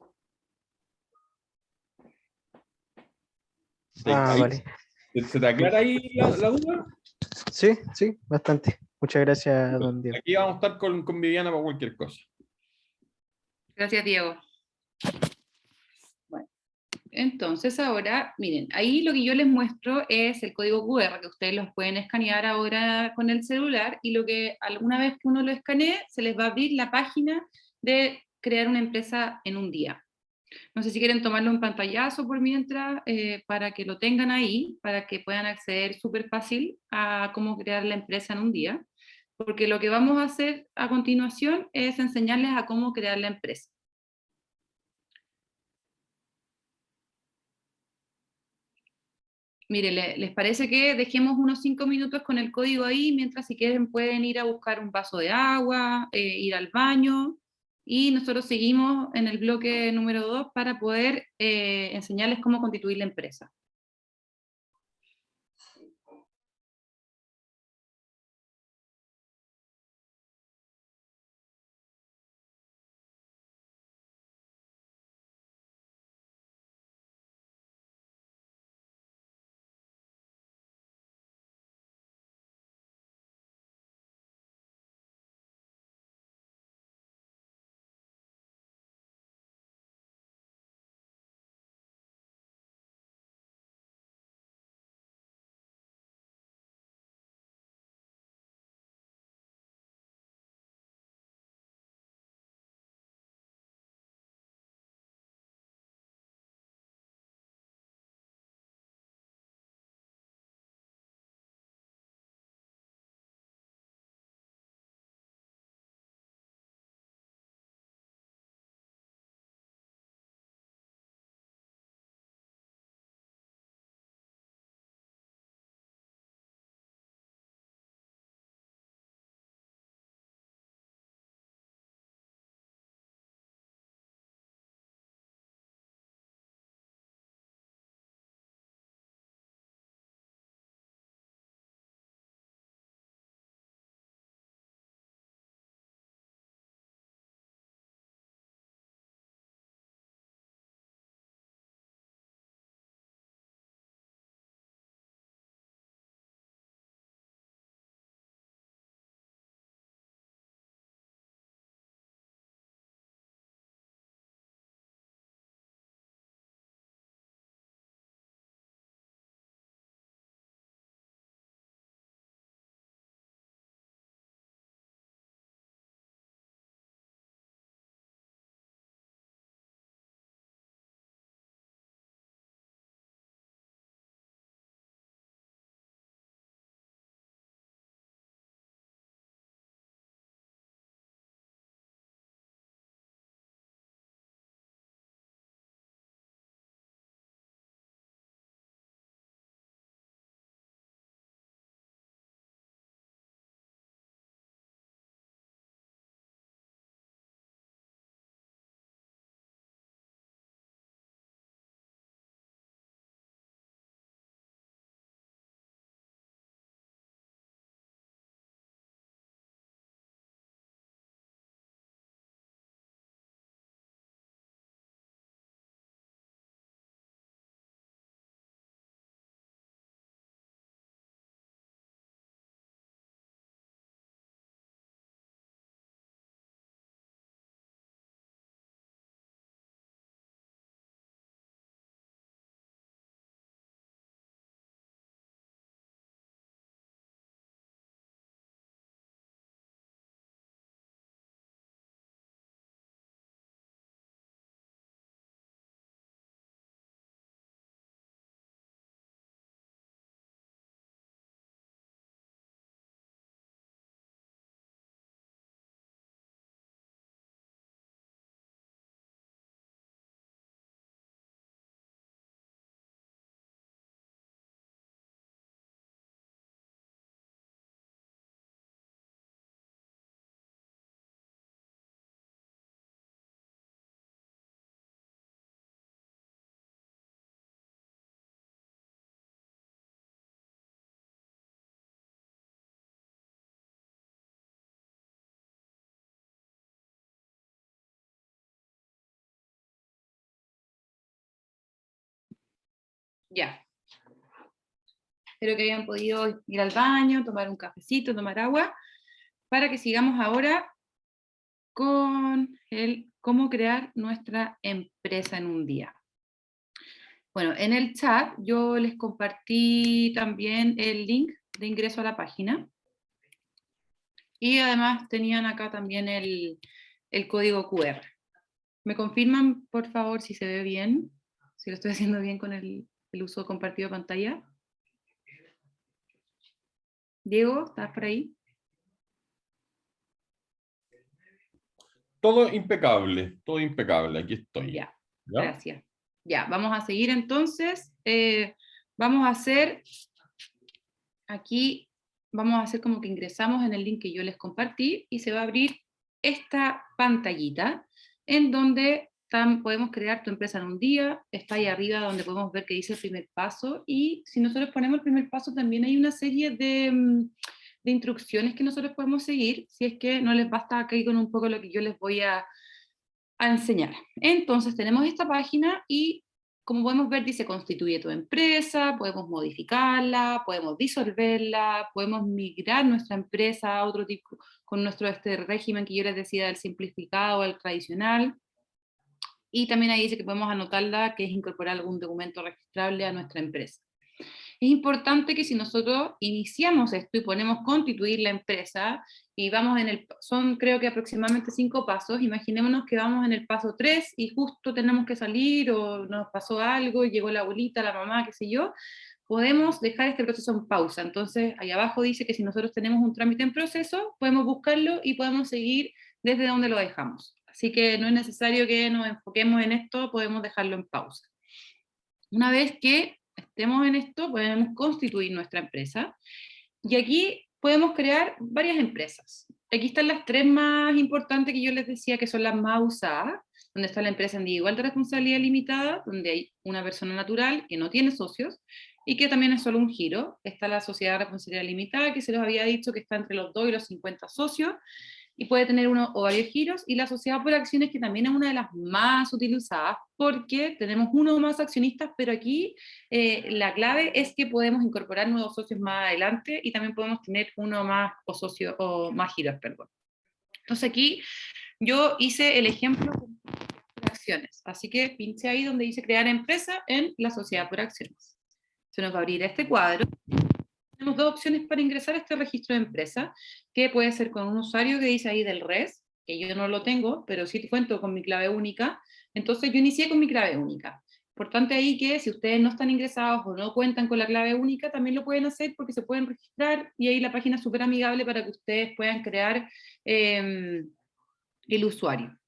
Vale. ¿Se te aclara ahí la duda? Sí, bastante. Muchas gracias, don Diego. Aquí vamos a estar con Viviana para cualquier cosa. Gracias, Diego. Bueno, entonces ahora, miren, ahí lo que yo les muestro es el código QR, que ustedes los pueden escanear ahora con el celular, y lo que alguna vez que uno lo escanee, se les va a abrir la página de crear una empresa en un día. No sé si quieren tomarlo en pantallazo por mientras, para que lo tengan ahí, para que puedan acceder súper fácil a cómo crear la empresa en un día, porque lo que vamos a hacer a continuación es enseñarles a cómo crear la empresa. Mire, ¿les parece que dejemos unos 5 minutos con el código ahí, mientras si quieren pueden ir a buscar un vaso de agua, ir al baño, y nosotros seguimos en el bloque número 2 para poder enseñarles cómo constituir la empresa? Ya. Espero que hayan podido ir al baño, tomar un cafecito, tomar agua, para que sigamos ahora con el cómo crear nuestra empresa en un día. Bueno, en el chat yo les compartí también el link de ingreso a la página. Y además tenían acá también el código QR. ¿Me confirman, por favor, si se ve bien? Si lo estoy haciendo bien con el uso compartido de pantalla. Diego, ¿estás por ahí? Todo impecable, aquí estoy. Ya, ¿Ya? gracias. Ya, vamos a seguir entonces. Vamos a hacer, aquí, vamos a hacer como que ingresamos en el link que yo les compartí y se va a abrir esta pantallita en donde podemos crear tu empresa en un día. Está ahí arriba donde podemos ver que dice el primer paso, y si nosotros ponemos el primer paso también hay una serie de instrucciones que nosotros podemos seguir, si es que no les basta aquí con un poco lo que yo les voy a enseñar. Entonces tenemos esta página y como podemos ver dice constituye tu empresa, podemos modificarla, podemos disolverla, podemos migrar nuestra empresa a otro tipo, con nuestro régimen que yo les decía del simplificado al tradicional. Y también ahí dice que podemos anotarla, que es incorporar algún documento registrable a nuestra empresa. Es importante que si nosotros iniciamos esto y ponemos constituir la empresa, y vamos son creo que aproximadamente 5 pasos, imaginémonos que vamos en el paso 3 y justo tenemos que salir o nos pasó algo, y llegó la abuelita, la mamá, qué sé yo, podemos dejar este proceso en pausa. Entonces ahí abajo dice que si nosotros tenemos un trámite en proceso, podemos buscarlo y podemos seguir desde donde lo dejamos. Así que no es necesario que nos enfoquemos en esto, podemos dejarlo en pausa. Una vez que estemos en esto, podemos constituir nuestra empresa. Y aquí podemos crear varias empresas. Aquí están las 3 más importantes que yo les decía que son las más usadas, donde está la empresa individual de responsabilidad limitada, donde hay una persona natural que no tiene socios y que también es solo un giro. Está la sociedad de responsabilidad limitada, que se los había dicho que está entre los 2 y los 50 socios, y puede tener uno o varios giros, y la sociedad por acciones, que también es una de las más utilizadas, porque tenemos uno o más accionistas, pero aquí la clave es que podemos incorporar nuevos socios más adelante, y también podemos tener uno más o socio o más giros, perdón. Entonces aquí yo hice el ejemplo por acciones, así que pinche ahí donde dice crear empresa en la sociedad por acciones. Se nos va a abrir este cuadro. Tenemos 2 opciones para ingresar a este registro de empresa, que puede ser con un usuario que dice ahí del RES, que yo no lo tengo, pero sí cuento con mi clave única. Entonces yo inicié con mi clave única. Importante ahí que si ustedes no están ingresados o no cuentan con la clave única, también lo pueden hacer porque se pueden registrar, y ahí la página es súper amigable para que ustedes puedan crear el usuario.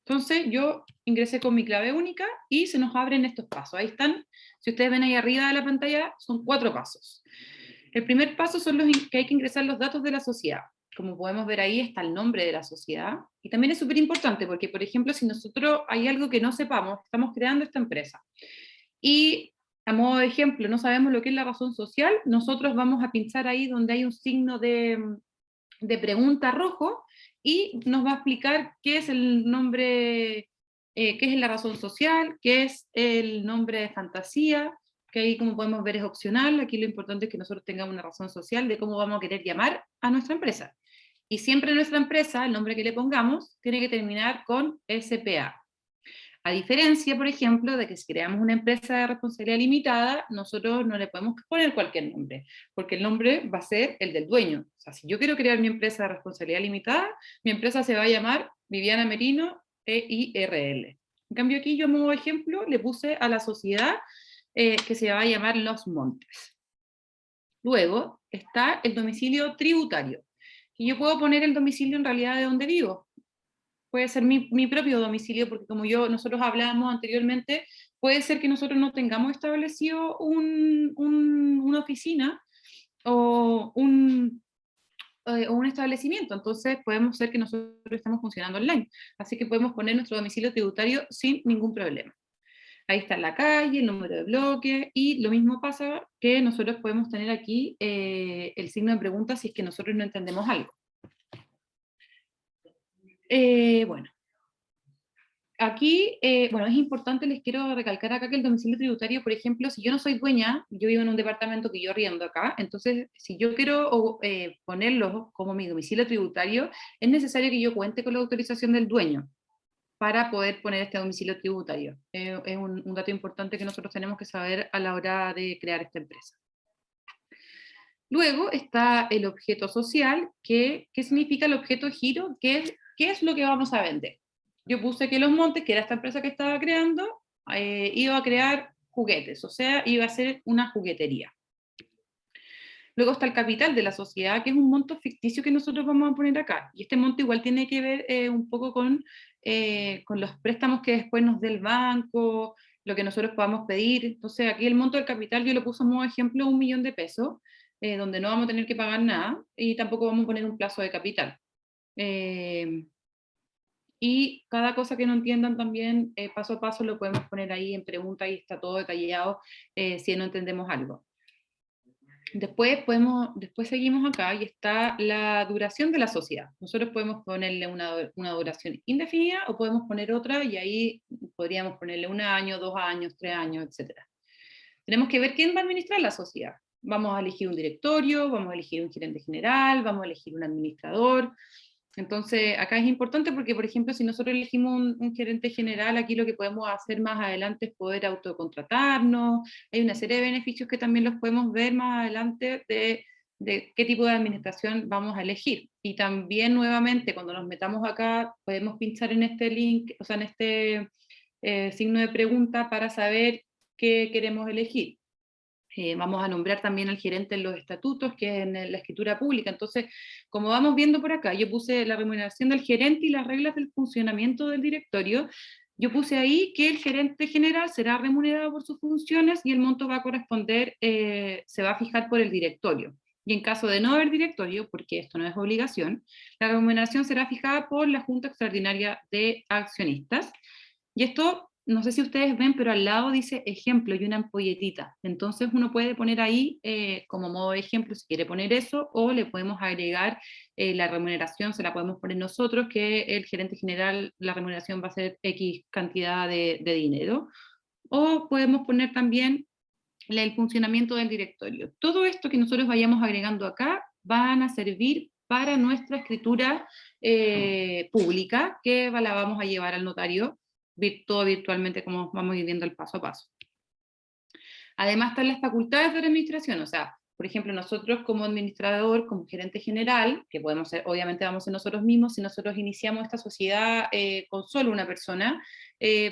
Entonces yo ingresé con mi clave única y se nos abren estos pasos. Ahí están, si ustedes ven ahí arriba de la pantalla, son 4 pasos. El primer paso son los que hay que ingresar los datos de la sociedad. Como podemos ver ahí está el nombre de la sociedad, y también es súper importante porque, por ejemplo, si nosotros hay algo que no sepamos, estamos creando esta empresa, y a modo de ejemplo no sabemos lo que es la razón social, nosotros vamos a pinchar ahí donde hay un signo de pregunta rojo, y nos va a explicar qué es el nombre, qué es la razón social, qué es el nombre de fantasía, que ahí como podemos ver es opcional. Aquí lo importante es que nosotros tengamos una razón social de cómo vamos a querer llamar a nuestra empresa. Y siempre nuestra empresa, el nombre que le pongamos, tiene que terminar con SPA. A diferencia, por ejemplo, de que si creamos una empresa de responsabilidad limitada, nosotros no le podemos poner cualquier nombre, porque el nombre va a ser el del dueño. O sea, si yo quiero crear mi empresa de responsabilidad limitada, mi empresa se va a llamar Viviana Merino EIRL. En cambio aquí yo, como ejemplo, le puse a la sociedad que se va a llamar Los Montes. Luego está el domicilio tributario, y yo puedo poner el domicilio en realidad de donde vivo. Puede ser mi propio domicilio, porque como nosotros hablábamos anteriormente, puede ser que nosotros no tengamos establecido una oficina o un establecimiento, entonces podemos ser que nosotros estamos funcionando online, así que podemos poner nuestro domicilio tributario sin ningún problema. Ahí está la calle, el número de bloque, y lo mismo pasa que nosotros podemos tener aquí el signo de pregunta si es que nosotros no entendemos algo. Bueno, aquí, bueno, es importante, les quiero recalcar acá que el domicilio tributario, por ejemplo, si yo no soy dueña, yo vivo en un departamento que yo arriendo acá, entonces si yo quiero ponerlo como mi domicilio tributario, es necesario que yo cuente con la autorización del dueño para poder poner este domicilio tributario. Es un dato importante que nosotros tenemos que saber a la hora de crear esta empresa. Luego está el objeto social, ¿qué significa el objeto giro? ¿Qué es lo que vamos a vender? Yo puse que Los Montes, que era esta empresa que estaba creando, iba a crear juguetes, o sea, iba a ser una juguetería. Luego está el capital de la sociedad, que es un monto ficticio que nosotros vamos a poner acá. Y este monto igual tiene que ver un poco con los préstamos que después nos dé el banco, lo que nosotros podamos pedir. Entonces aquí el monto del capital yo lo puse como ejemplo 1 millón de pesos, donde no vamos a tener que pagar nada y tampoco vamos a poner un plazo de capital. Y cada cosa que no entiendan también, paso a paso, lo podemos poner ahí en pregunta y está todo detallado si no entendemos algo. Después seguimos acá y está la duración de la sociedad. Nosotros podemos ponerle una duración indefinida o podemos poner otra y ahí podríamos ponerle 1 año, 2 años, 3 años, etc. Tenemos que ver quién va a administrar la sociedad. Vamos a elegir un directorio, vamos a elegir un gerente general, vamos a elegir un administrador. Entonces, acá es importante porque, por ejemplo, si nosotros elegimos un gerente general, aquí lo que podemos hacer más adelante es poder autocontratarnos. Hay una serie de beneficios que también los podemos ver más adelante de qué tipo de administración vamos a elegir. Y también, nuevamente, cuando nos metamos acá, podemos pinchar en este link, o sea, en este signo de pregunta para saber qué queremos elegir. Vamos a nombrar también al gerente en los estatutos, que es en la escritura pública. Entonces, como vamos viendo por acá, yo puse la remuneración del gerente y las reglas del funcionamiento del directorio. Yo puse ahí que el gerente general será remunerado por sus funciones y el monto va a corresponder, se va a fijar por el directorio. Y en caso de no haber directorio, porque esto no es obligación, la remuneración será fijada por la Junta Extraordinaria de Accionistas. Y esto, no sé si ustedes ven, pero al lado dice ejemplo y una ampolletita. Entonces uno puede poner ahí como modo de ejemplo si quiere poner eso, o le podemos agregar la remuneración, se la podemos poner nosotros, que el gerente general, la remuneración va a ser X cantidad de dinero. O podemos poner también el funcionamiento del directorio. Todo esto que nosotros vayamos agregando acá van a servir para nuestra escritura pública, que la vamos a llevar al notario todo virtualmente, como vamos viviendo el paso a paso. Además están las facultades de la administración, o sea, por ejemplo, nosotros como administrador, como gerente general, que podemos ser, obviamente vamos a ser nosotros mismos, si nosotros iniciamos esta sociedad con solo una persona,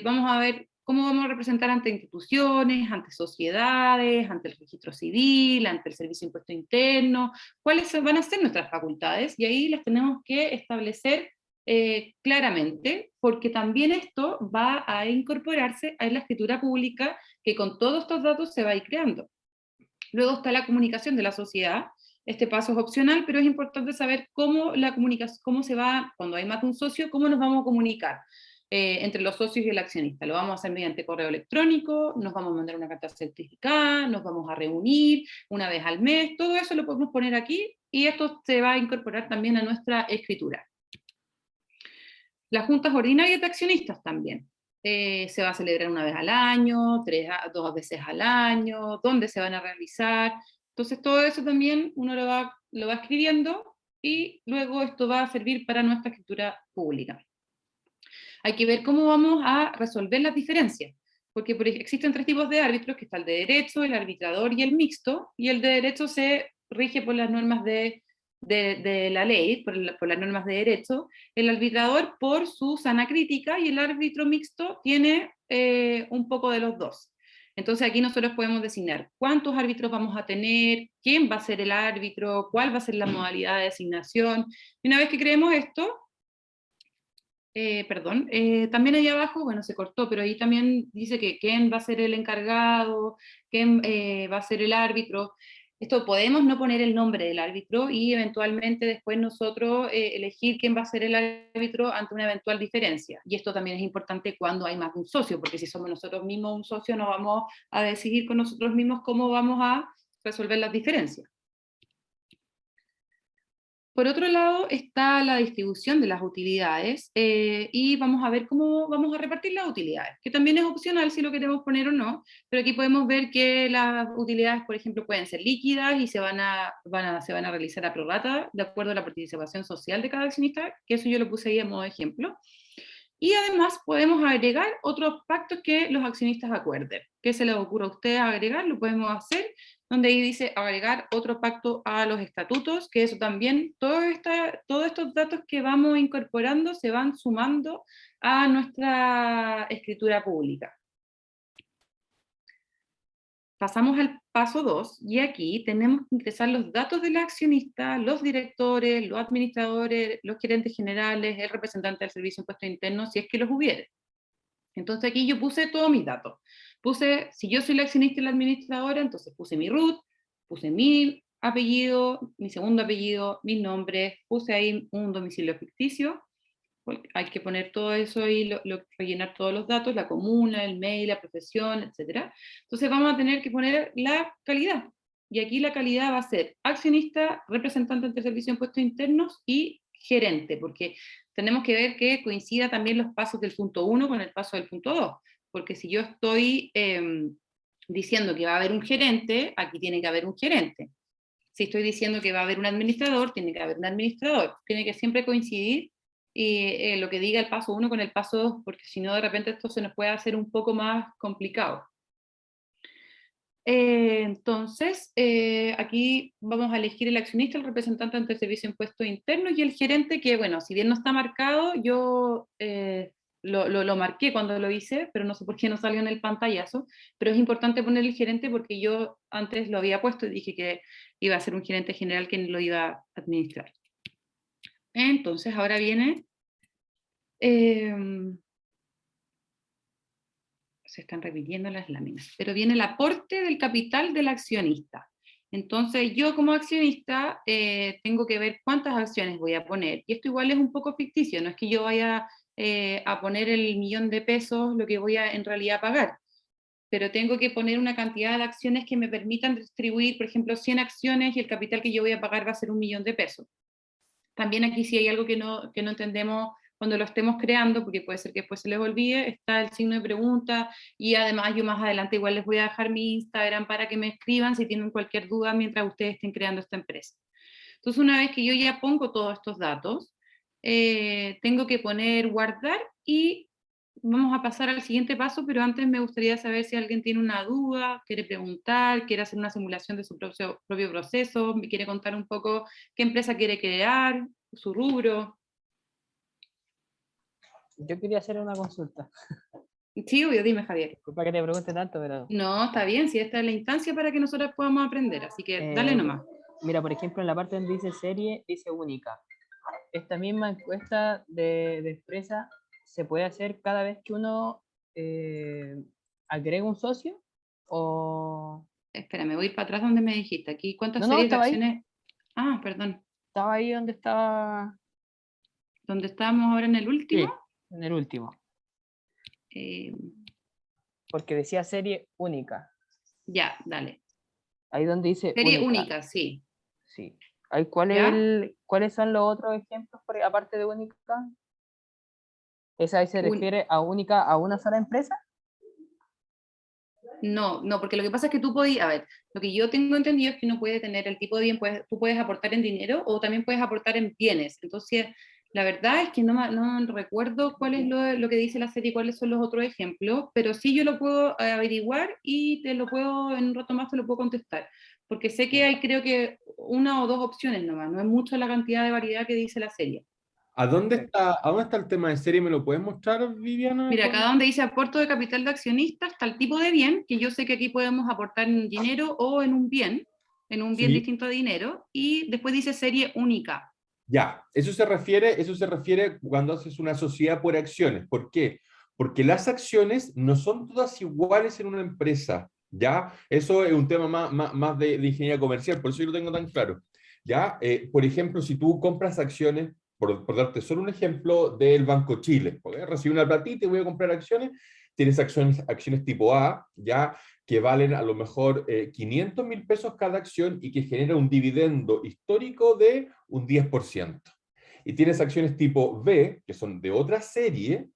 vamos a ver cómo vamos a representar ante instituciones, ante sociedades, ante el registro civil, ante el servicio de impuesto interno, cuáles van a ser nuestras facultades, y ahí las tenemos que establecer claramente, porque también esto va a incorporarse en la escritura pública, que con todos estos datos se va a ir creando. Luego está la comunicación de la sociedad. Este paso es opcional, pero es importante saber cómo la comunicación, cómo se va, cuando hay más de un socio, cómo nos vamos a comunicar entre los socios y el accionista. Lo vamos a hacer mediante correo electrónico, nos vamos a mandar una carta certificada, nos vamos a reunir una vez al mes, todo eso lo podemos poner aquí, y esto se va a incorporar también a nuestra escritura. Las juntas ordinarias de accionistas también. Se va a celebrar una vez al año, 2 veces al año, dónde se van a realizar. Entonces todo eso también uno lo va escribiendo y luego esto va a servir para nuestra escritura pública. Hay que ver cómo vamos a resolver las diferencias, porque existen 3 tipos de árbitros, que está el de derecho, el arbitrador y el mixto, y el de derecho se rige por las normas de la ley, por las normas de derecho, el arbitrador por su sana crítica, y el árbitro mixto tiene un poco de los dos. Entonces aquí nosotros podemos designar cuántos árbitros vamos a tener, quién va a ser el árbitro, cuál va a ser la modalidad de designación, y una vez que creemos esto, también ahí abajo, bueno, se cortó, pero ahí también dice que quién va a ser el encargado, quién va a ser el árbitro. Esto podemos no poner el nombre del árbitro y eventualmente después nosotros elegir quién va a ser el árbitro ante una eventual diferencia. Y esto también es importante cuando hay más de un socio, porque si somos nosotros mismos un socio, no vamos a decidir con nosotros mismos cómo vamos a resolver las diferencias. Por otro lado está la distribución de las utilidades y vamos a ver cómo vamos a repartir las utilidades, que también es opcional si lo queremos poner o no, pero aquí podemos ver que las utilidades, por ejemplo, pueden ser líquidas y se van a realizar a prorrata de acuerdo a la participación social de cada accionista, que eso yo lo puse ahí a modo de ejemplo. Y además podemos agregar otros pactos que los accionistas acuerden. ¿Qué se les ocurre a ustedes agregar? Lo podemos hacer, donde ahí dice agregar otro pacto a los estatutos, que eso también, todos estos datos que vamos incorporando se van sumando a nuestra escritura pública. Pasamos al paso 2, y aquí tenemos que ingresar los datos del accionista, los directores, los administradores, los gerentes generales, el representante del Servicio de Impuestos Internos, si es que los hubiere. Entonces aquí yo puse todos mis datos. Puse, si yo soy la accionista y la administradora, entonces puse mi RUT, puse mi apellido, mi segundo apellido, mis nombres, puse ahí un domicilio ficticio, hay que poner todo eso ahí, rellenar todos los datos, la comuna, el mail, la profesión, etc. Entonces vamos a tener que poner la calidad. Y aquí la calidad va a ser accionista, representante ante el Servicio de Impuestos Internos y gerente, porque tenemos que ver que coincida también los pasos del punto 1 con el paso del punto 2. Porque si yo estoy diciendo que va a haber un gerente, aquí tiene que haber un gerente. Si estoy diciendo que va a haber un administrador, tiene que haber un administrador. Tiene que siempre coincidir y lo que diga el paso 1 con el paso 2, porque si no de repente esto se nos puede hacer un poco más complicado. Entonces, aquí vamos a elegir el accionista, el representante ante el Servicio de Impuestos Internos y el gerente, que bueno, si bien no está marcado, yo lo marqué cuando lo hice, pero no sé por qué no salió en el pantallazo, pero es importante poner el gerente porque yo antes lo había puesto y dije que iba a ser un gerente general quien lo iba a administrar. Entonces ahora viene, se están repitiendo las láminas, pero viene el aporte del capital del accionista. Entonces yo como accionista tengo que ver cuántas acciones voy a poner, y esto igual es un poco ficticio, no es que yo vaya a poner el $1.000.000, lo que voy a en realidad pagar, pero tengo que poner una cantidad de acciones que me permitan distribuir, por ejemplo, 100 acciones y el capital que yo voy a pagar va a ser $1.000.000. También aquí si hay algo que no entendemos cuando lo estemos creando, porque puede ser que después se les olvide, está el signo de pregunta, y además yo más adelante igual les voy a dejar mi Instagram para que me escriban si tienen cualquier duda mientras ustedes estén creando esta empresa. Entonces una vez que yo ya pongo todos estos datos, tengo que poner guardar y vamos a pasar al siguiente paso, pero antes me gustaría saber si alguien tiene una duda, quiere preguntar, quiere hacer una simulación de su propio proceso, me quiere contar un poco qué empresa quiere crear, su rubro. Yo quería hacer una consulta. Sí, obvio, dime, Javier. Disculpa que te pregunte tanto, pero... No, está bien, si esta es la instancia para que nosotros podamos aprender, así que dale nomás. Mira, por ejemplo, en la parte donde dice serie, dice única. Esta misma encuesta de empresa se puede hacer cada vez que uno agrega un socio o... Espera, me voy para atrás donde me dijiste. Aquí, ¿cuántas No, series de estaba ahí. acciones? Ah, perdón. Estaba ahí donde estaba... ¿Dónde estábamos ahora en el último? Sí, en el último. Eh, Porque decía serie única. ya, dale. Ahí donde dice Serie única, sí. Sí. Ahí, ¿cuáles son los otros ejemplos aparte de única? ¿Esa ahí se refiere a única, a una sola empresa? No, porque lo que pasa es que tú podías, a ver, lo que yo tengo entendido es que uno puede tener el tipo de bien, tú puedes aportar en dinero o también puedes aportar en bienes. Entonces, la verdad es que no recuerdo cuál es lo que dice la serie, cuáles son los otros ejemplos, pero sí yo lo puedo averiguar y te lo puedo, en un rato más te lo puedo contestar. Porque sé que hay creo que una o dos opciones nomás, no es mucho la cantidad de variedad que dice la serie. ¿A dónde está el tema de serie? ¿Me lo puedes mostrar, Viviana? Mira, acá donde dice aporto de capital de accionista está el tipo de bien, que yo sé que aquí podemos aportar en dinero o en un bien Sí. distinto a dinero, y después dice serie única. Ya, eso se refiere cuando haces una sociedad por acciones. ¿Por qué? Porque las acciones no son todas iguales en una empresa, ¿ya? Eso es un tema más de ingeniería comercial, por eso yo lo tengo tan claro, ¿ya? Por ejemplo, si tú compras acciones, por darte solo un ejemplo, del Banco Chile, porque recibí una platita y voy a comprar acciones, tienes acciones tipo A, ¿ya? que valen a lo mejor 500.000 pesos cada acción y que genera un dividendo histórico de un 10%. Y tienes acciones tipo B, que son de otra serie,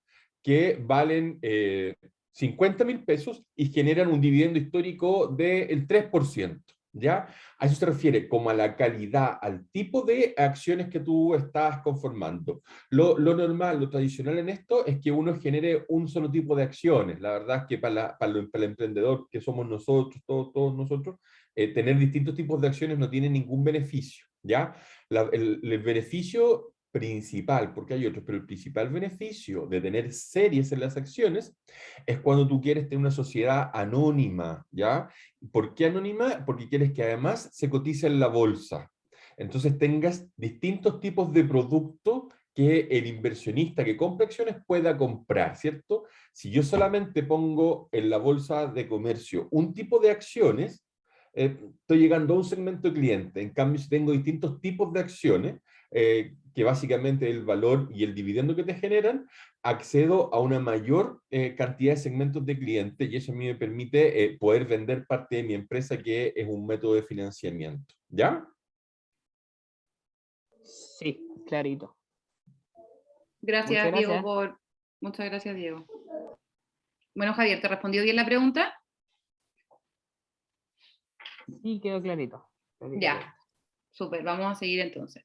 que valen 50.000 pesos y generan un dividendo histórico del 3%. ¿Ya? A eso se refiere, como a la calidad, al tipo de acciones que tú estás conformando. Lo normal, lo tradicional en esto es que uno genere un solo tipo de acciones. La verdad es que para el emprendedor que somos nosotros, todos nosotros, tener distintos tipos de acciones no tiene ningún beneficio. ¿Ya? El beneficio principal, porque hay otros, pero el principal beneficio de tener series en las acciones es cuando tú quieres tener una sociedad anónima, ¿ya? ¿Por qué anónima? Porque quieres que además se cotice en la bolsa. Entonces tengas distintos tipos de productos que el inversionista que compra acciones pueda comprar, ¿cierto? Si yo solamente pongo en la bolsa de comercio un tipo de acciones, estoy llegando a un segmento de cliente. En cambio, si tengo distintos tipos de acciones, que básicamente el valor y el dividendo que te generan, accedo a una mayor cantidad de segmentos de clientes y eso a mí me permite poder vender parte de mi empresa, que es un método de financiamiento. ¿Ya? Sí, clarito. Gracias, Muchas Diego, gracias. Muchas gracias, Diego. Bueno, Javier, ¿te respondió bien la pregunta? Sí, quedó clarito. Ya, súper, vamos a seguir entonces.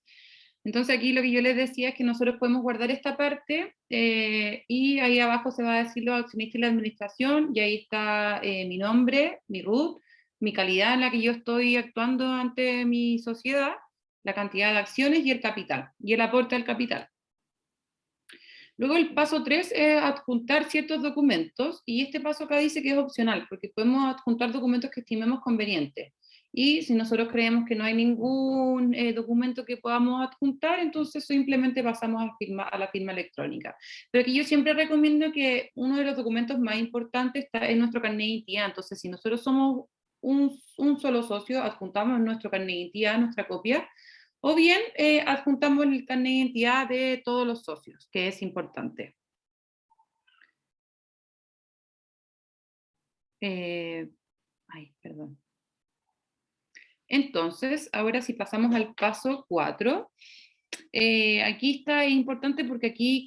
Entonces aquí lo que yo les decía es que nosotros podemos guardar esta parte y ahí abajo se va a decir los accionistas y la administración, y ahí está mi nombre, mi RUT, mi calidad en la que yo estoy actuando ante mi sociedad, la cantidad de acciones y el capital, y el aporte al capital. Luego el paso 3 es adjuntar ciertos documentos, y este paso acá dice que es opcional, porque podemos adjuntar documentos que estimemos convenientes. Y si nosotros creemos que no hay ningún documento que podamos adjuntar, entonces simplemente pasamos a la firma electrónica. Pero que yo siempre recomiendo que uno de los documentos más importantes está en nuestro carnet de identidad. Entonces, si nosotros somos un solo socio, adjuntamos nuestro carnet de identidad, nuestra copia, o bien adjuntamos el carnet de identidad de todos los socios, que es importante. Perdón. Entonces, ahora si pasamos al paso 4, aquí está importante porque aquí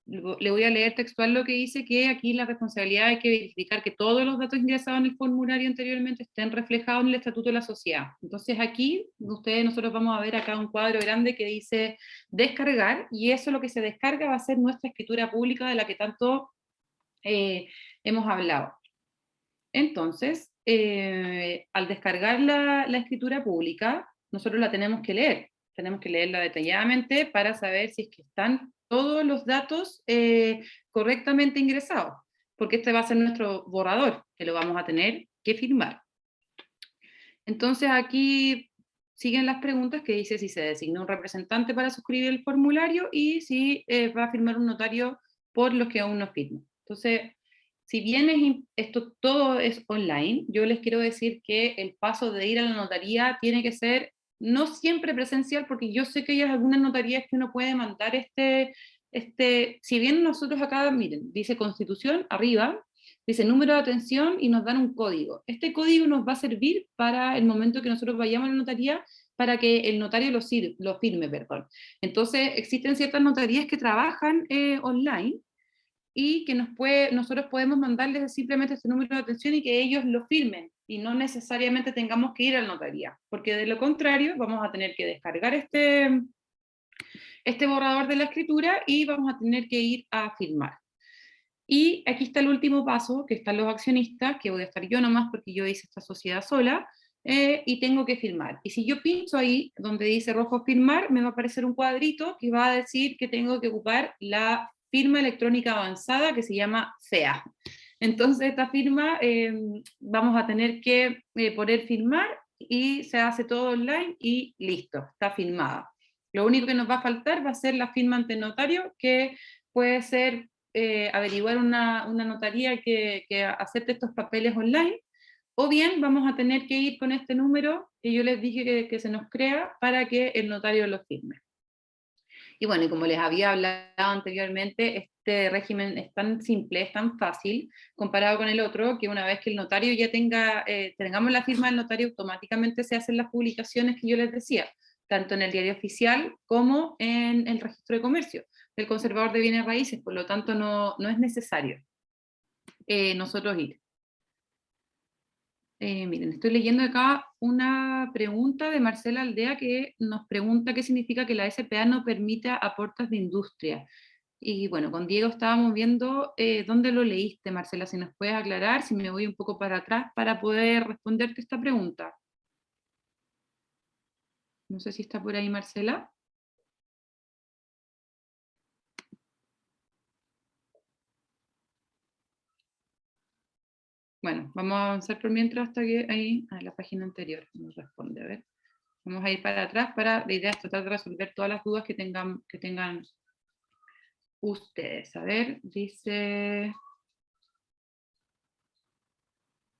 le voy a leer textual lo que dice, que aquí la responsabilidad hay que verificar que todos los datos ingresados en el formulario anteriormente estén reflejados en el estatuto de la sociedad. Entonces aquí, nosotros vamos a ver acá un cuadro grande que dice descargar, y eso lo que se descarga va a ser nuestra escritura pública de la que tanto hemos hablado. Entonces, al descargar la escritura pública, nosotros la tenemos que leerla detalladamente para saber si es que están todos los datos correctamente ingresados, porque este va a ser nuestro borrador, que lo vamos a tener que firmar. Entonces aquí siguen las preguntas que dice si se designa un representante para suscribir el formulario y si va a firmar un notario por los que aún no firman. Entonces, si bien esto todo es online, yo les quiero decir que el paso de ir a la notaría tiene que ser no siempre presencial, porque yo sé que hay algunas notarías que uno puede mandar si bien nosotros acá, miren, dice Constitución arriba, dice número de atención y nos dan un código. Este código nos va a servir para el momento que nosotros vayamos a la notaría, para que el notario lo firme, perdón. Entonces, existen ciertas notarías que trabajan online, y que nosotros podemos mandarles simplemente este número de atención y que ellos lo firmen, y no necesariamente tengamos que ir a la notaría, porque de lo contrario vamos a tener que descargar este borrador de la escritura y vamos a tener que ir a firmar. Y aquí está el último paso, que están los accionistas, que voy a estar yo nomás porque yo hice esta sociedad sola, y tengo que firmar. Y si yo pincho ahí donde dice rojo firmar, me va a aparecer un cuadrito que va a decir que tengo que ocupar la firma electrónica avanzada, que se llama FEA. Entonces esta firma vamos a tener que poner firmar, y se hace todo online y listo, está firmada. Lo único que nos va a faltar va a ser la firma ante notario, que puede ser averiguar una notaría que acepte estos papeles online, o bien vamos a tener que ir con este número que yo les dije que se nos crea para que el notario lo firme. Y bueno, y como les había hablado anteriormente, este régimen es tan simple, es tan fácil, comparado con el otro, que una vez que el notario ya tengamos la firma del notario, automáticamente se hacen las publicaciones que yo les decía, tanto en el diario oficial como en el registro de comercio del conservador de bienes raíces, por lo tanto no es necesario nosotros ir. Miren, estoy leyendo acá una pregunta de Marcela Aldea que nos pregunta qué significa que la SPA no permita aportes de industria. Y bueno, con Diego estábamos viendo dónde lo leíste, Marcela, si nos puedes aclarar, si me voy un poco para atrás para poder responderte esta pregunta. No sé si está por ahí, Marcela. Bueno, vamos a avanzar por mientras hasta que ahí, a la página anterior nos responde, a ver. Vamos a ir para atrás la idea es tratar de resolver todas las dudas que tengan ustedes. A ver, dice...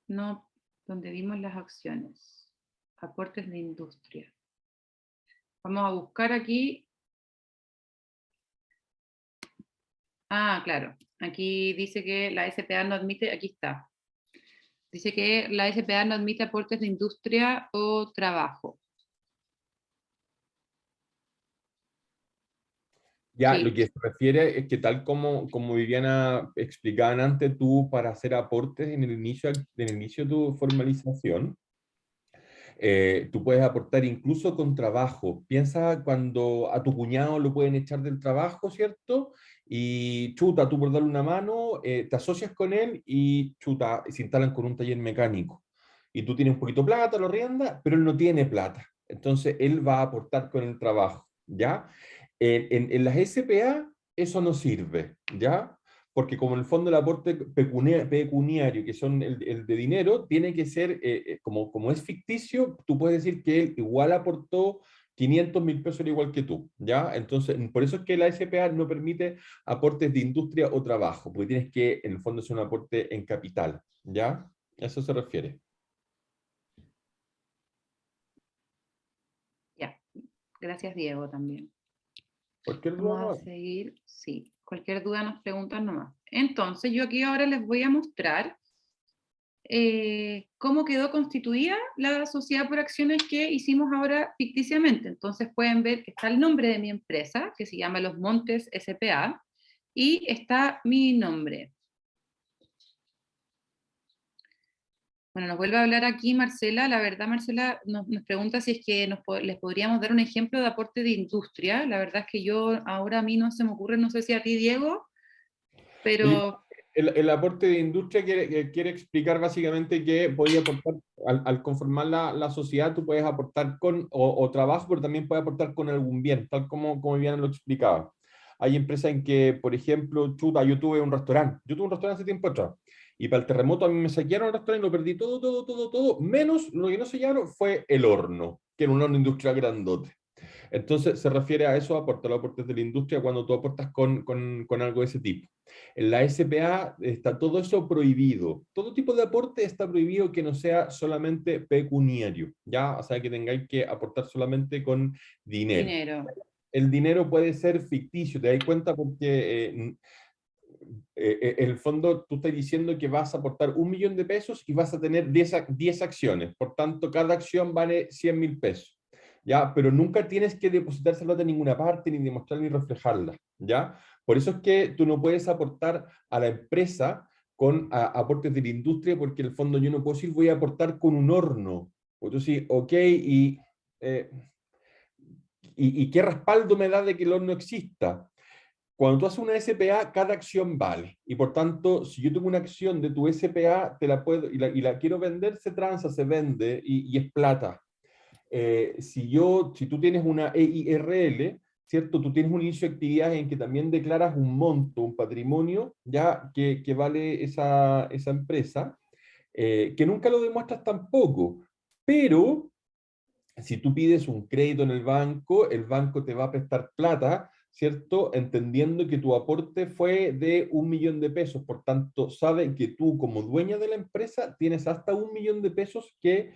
No, donde vimos las acciones. Aportes de industria. Vamos a buscar aquí. Ah, claro. Aquí dice que la SPA no admite, aquí está. Dice que la SPA no admite aportes de industria o trabajo. Ya, Sí. lo que se refiere es que tal como Viviana explicaba antes, tú para hacer aportes en el inicio de tu formalización, tú puedes aportar incluso con trabajo. Piensa cuando a tu cuñado lo pueden echar del trabajo, ¿cierto? Y chuta, tú por darle una mano, te asocias con él y chuta, se instalan con un taller mecánico. Y tú tienes un poquito de plata, lo rienda, pero él no tiene plata. Entonces él va a aportar con el trabajo, ¿ya? En las SPA eso no sirve, ¿ya? Porque como en el fondo el aporte pecuniario, que son el de dinero, tiene que ser, como es ficticio, tú puedes decir que él igual aportó 500.000 pesos al igual que tú, ¿ya? Entonces, por eso es que la SPA no permite aportes de industria o trabajo, porque tienes que, en el fondo, hacer un aporte en capital, ¿ya? A eso se refiere. Ya. Gracias, Diego, también. Cualquier duda, Vamos a seguir. Sí. Cualquier duda nos preguntan nomás. Entonces, yo aquí ahora les voy a mostrar cómo quedó constituida la sociedad por acciones que hicimos ahora ficticiamente. Entonces pueden ver que está el nombre de mi empresa, que se llama Los Montes SPA, y está mi nombre. Bueno, nos vuelve a hablar aquí Marcela. La verdad, Marcela nos pregunta si es que les podríamos dar un ejemplo de aporte de industria. La verdad es que yo ahora a mí no se me ocurre, no sé si a ti, Diego, pero... El aporte de industria quiere explicar básicamente que podía aportar, al conformar la sociedad, tú puedes aportar o trabajo, pero también puedes aportar con algún bien, tal como Viviana lo explicaba. Hay empresas en que, por ejemplo, chuta, yo tuve un restaurante. Yo tuve un restaurante hace tiempo atrás. Y para el terremoto a mí me saquearon el restaurante y lo perdí todo, menos lo que no sellaron fue el horno, que era un horno industrial grandote. Entonces se refiere a eso, aportar los aportes de la industria cuando tú aportas con algo de ese tipo. En la SPA está todo eso prohibido. Todo tipo de aporte está prohibido que no sea solamente pecuniario, ¿ya? O sea, que tengáis que aportar solamente con dinero. Dinero. El dinero puede ser ficticio, te das cuenta porque en el fondo tú estás diciendo que vas a aportar 1.000.000 de pesos y vas a tener 10 acciones. Por tanto, cada acción vale 100.000 pesos. ¿Ya? Pero nunca tienes que depositar esa plata en ninguna parte, ni demostrar ni reflejarla, ¿ya? Por eso es que tú no puedes aportar a la empresa con aportes de la industria, porque en el fondo yo no puedo decir voy a aportar con un horno. O tú sí, ok, ¿y qué respaldo me da de que el horno exista? Cuando tú haces una SPA, cada acción vale. Y por tanto, si yo tengo una acción de tu SPA, te la puedo, y la quiero vender, se transa, se vende y es plata. Si tú tienes una EIRL, ¿cierto? Tú tienes un inicio de actividades en que también declaras un monto, un patrimonio, ya que vale esa empresa, que nunca lo demuestras tampoco, pero si tú pides un crédito en el banco te va a prestar plata, ¿cierto? Entendiendo que tu aporte fue de 1.000.000 de pesos, por tanto, sabe que tú como dueña de la empresa tienes hasta 1.000.000 de pesos que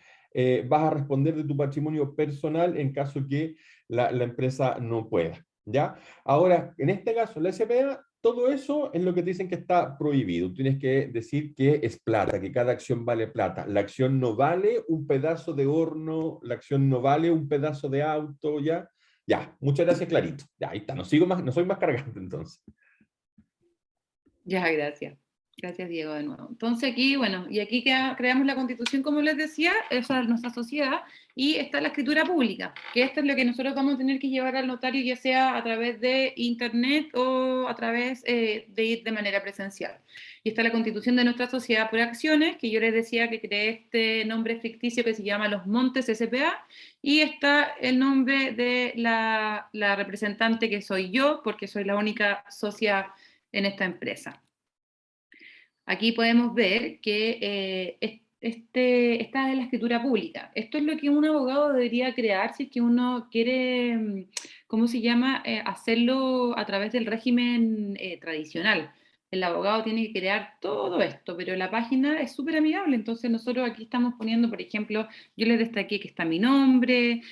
vas a responder de tu patrimonio personal en caso que la empresa no pueda. ¿Ya? Ahora, en este caso, la SPA, todo eso es lo que te dicen que está prohibido. Tú tienes que decir que es plata, que cada acción vale plata. La acción no vale un pedazo de horno, la acción no vale un pedazo de auto, ¿ya? Ya, muchas gracias, Clarito. Ya, ahí está, no sigo más, no soy más cargante entonces. Ya, gracias. Gracias, Diego, de nuevo. Entonces aquí, bueno, y aquí creamos la Constitución, como les decía, esa es nuestra sociedad, y está la escritura pública, que esto es lo que nosotros vamos a tener que llevar al notario, ya sea a través de internet o a través de ir de manera presencial. Y está la Constitución de nuestra sociedad por acciones, que yo les decía que creé este nombre ficticio que se llama Los Montes SPA, y está el nombre de la representante que soy yo, porque soy la única socia en esta empresa. Aquí podemos ver que esta es la escritura pública. Esto es lo que un abogado debería crear si es que uno quiere, ¿cómo se llama?, hacerlo a través del régimen tradicional. El abogado tiene que crear todo esto, pero la página es súper amigable, entonces nosotros aquí estamos poniendo, por ejemplo, yo les destaqué que está mi nombre,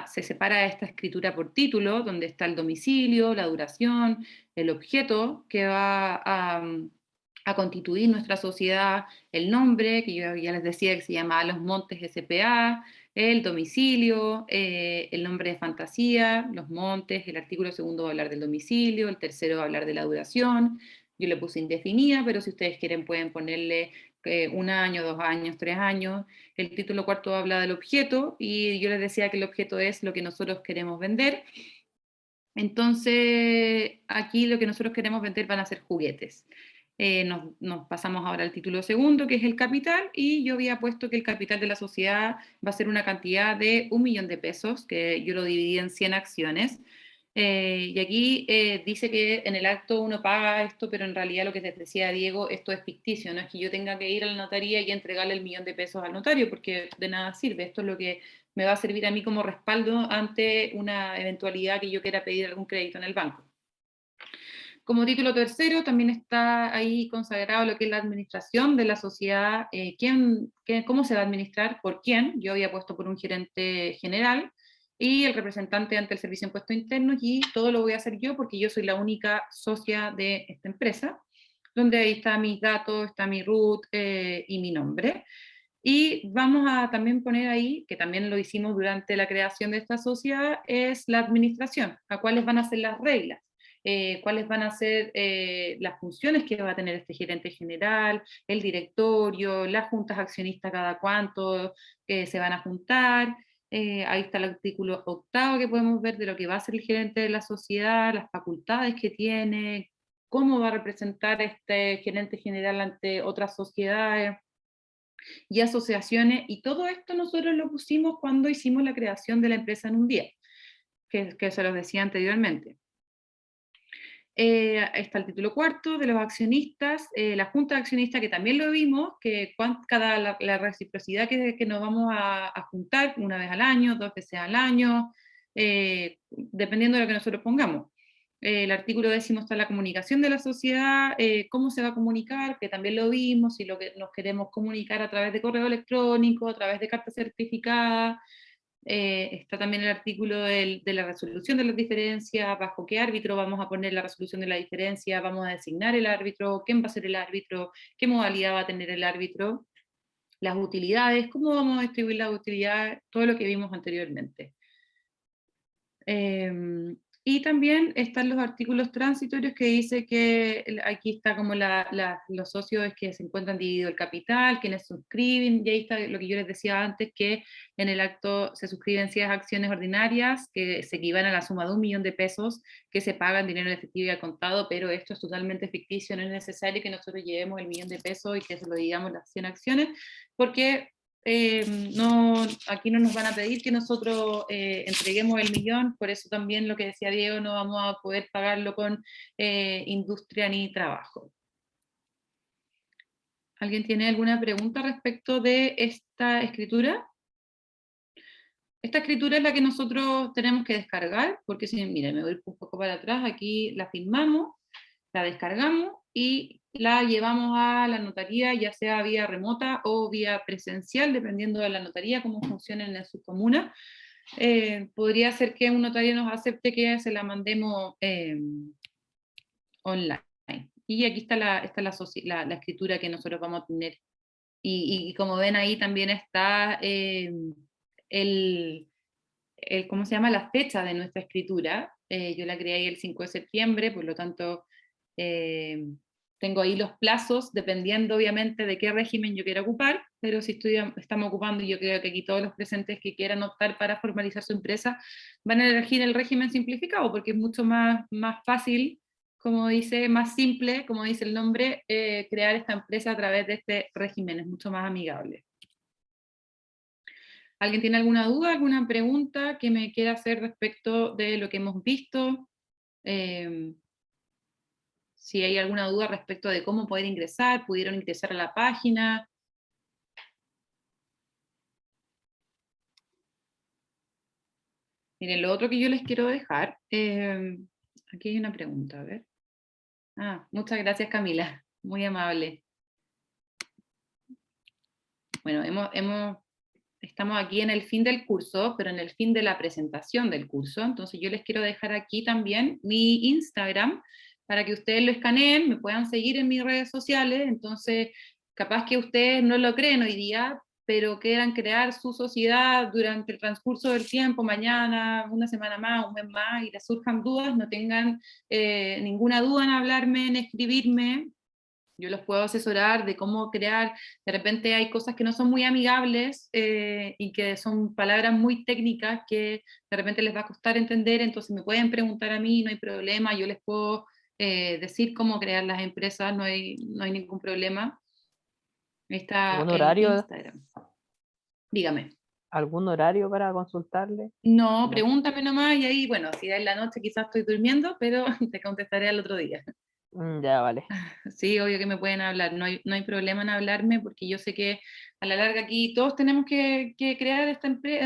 se separa esta escritura por título, donde está el domicilio, la duración, el objeto que va a constituir nuestra sociedad, el nombre, que yo ya les decía que se llama Los Montes SPA, el domicilio, el nombre de fantasía, los montes, el artículo segundo va a hablar del domicilio, el tercero va a hablar de la duración, yo le puse indefinida, pero si ustedes quieren pueden ponerle 1 año, 2 años, 3 años, el título cuarto habla del objeto, y yo les decía que el objeto es lo que nosotros queremos vender. Entonces, aquí lo que nosotros queremos vender van a ser juguetes. Nos pasamos ahora al título segundo, que es el capital, y yo había puesto que el capital de la sociedad va a ser una cantidad de 1 millón de pesos, que yo lo dividí en 100 acciones. Y aquí dice que en el acto uno paga esto, pero en realidad lo que les decía Diego, esto es ficticio, no es que yo tenga que ir a la notaría y entregarle el 1 millón de pesos al notario, porque de nada sirve. Esto es lo que me va a servir a mí como respaldo ante una eventualidad que yo quiera pedir algún crédito en el banco. Como título tercero también está ahí consagrado lo que es la administración de la sociedad, cómo se va a administrar, por quién. Yo había puesto por un gerente general y el representante ante el Servicio de Impuestos Internos, y todo lo voy a hacer yo porque yo soy la única socia de esta empresa, donde ahí está mis datos, está mi root y mi nombre. Y vamos a también poner ahí, que también lo hicimos durante la creación de esta sociedad, es la administración, a cuáles van a ser las reglas, cuáles van a ser las funciones que va a tener este gerente general, el directorio, las juntas accionistas cada cuánto se van a juntar. Ahí está el artículo 8 que podemos ver de lo que va a ser el gerente de la sociedad, las facultades que tiene, cómo va a representar este gerente general ante otras sociedades y asociaciones, y todo esto nosotros lo pusimos cuando hicimos la creación de la empresa en un día, que se los decía anteriormente. Está el título cuarto de los accionistas, la junta de accionistas, que también lo vimos, que la reciprocidad que nos vamos a juntar 1 vez al año, 2 veces al año, dependiendo de lo que nosotros pongamos. El artículo 10 está la comunicación de la sociedad, cómo se va a comunicar, que también lo vimos, si lo que nos queremos comunicar a través de correo electrónico, a través de carta certificada. Está también el artículo de la resolución de las diferencias, bajo qué árbitro vamos a poner la resolución de la diferencia, vamos a designar el árbitro, quién va a ser el árbitro, qué modalidad va a tener el árbitro, las utilidades, cómo vamos a distribuir las utilidades, todo lo que vimos anteriormente. Y también están los artículos transitorios que dice que aquí está como los socios que se encuentran dividido el capital, quienes suscriben, y ahí está lo que yo les decía antes, que en el acto se suscriben 100 acciones ordinarias que se equivalen a la suma de 1 millón de pesos que se pagan en dinero en efectivo y al contado, pero esto es totalmente ficticio, no es necesario que nosotros llevemos el 1 millón de pesos y que se lo digamos las 100 acciones, porque aquí no nos van a pedir que nosotros entreguemos el 1 millón, por eso también lo que decía Diego, no vamos a poder pagarlo con industria ni trabajo. ¿Alguien tiene alguna pregunta respecto de esta escritura? Esta escritura es la que nosotros tenemos que descargar, porque si, miren, me voy un poco para atrás, aquí la firmamos, la descargamos y la llevamos a la notaría, ya sea vía remota o vía presencial, dependiendo de la notaría, cómo funcionen en su comuna. podría ser que un notario nos acepte que se la mandemos online. Y aquí está la escritura que nosotros vamos a tener. Y como ven ahí también está ¿cómo se llama? La fecha de nuestra escritura. Yo la creé ahí el 5 de septiembre, por lo tanto tengo ahí los plazos, dependiendo obviamente de qué régimen yo quiera ocupar, pero si estamos ocupando, y yo creo que aquí todos los presentes que quieran optar para formalizar su empresa van a elegir el régimen simplificado, porque es mucho más fácil, como dice, más simple, como dice el nombre, crear esta empresa a través de este régimen, es mucho más amigable. ¿Alguien tiene alguna duda, alguna pregunta que me quiera hacer respecto de lo que hemos visto? Si hay alguna duda respecto de cómo poder ingresar, pudieron ingresar a la página. Miren, lo otro que yo les quiero dejar, aquí hay una pregunta, a ver. Muchas gracias, Camila, muy amable. Bueno, estamos aquí en el fin del curso, pero en el fin de la presentación del curso, entonces yo les quiero dejar aquí también mi Instagram, para que ustedes lo escaneen, me puedan seguir en mis redes sociales, entonces capaz que ustedes no lo creen hoy día, pero quieran crear su sociedad durante el transcurso del tiempo, mañana, una semana más, un mes más, y les surjan dudas, no tengan ninguna duda en hablarme, en escribirme. Yo los puedo asesorar de cómo crear, de repente hay cosas que no son muy amigables y que son palabras muy técnicas que de repente les va a costar entender, entonces me pueden preguntar a mí, no hay problema, yo les puedo decir cómo crear las empresas, no hay ningún problema. Ahí está ¿Algún el horario? Instagram. Dígame. ¿Algún horario para consultarle? No, No. pregúntame nomás y ahí, bueno, si es en la noche quizás estoy durmiendo, pero te contestaré al otro día. Ya, vale. Sí, obvio que me pueden hablar, no hay problema en hablarme porque yo sé que a la larga aquí todos tenemos que crear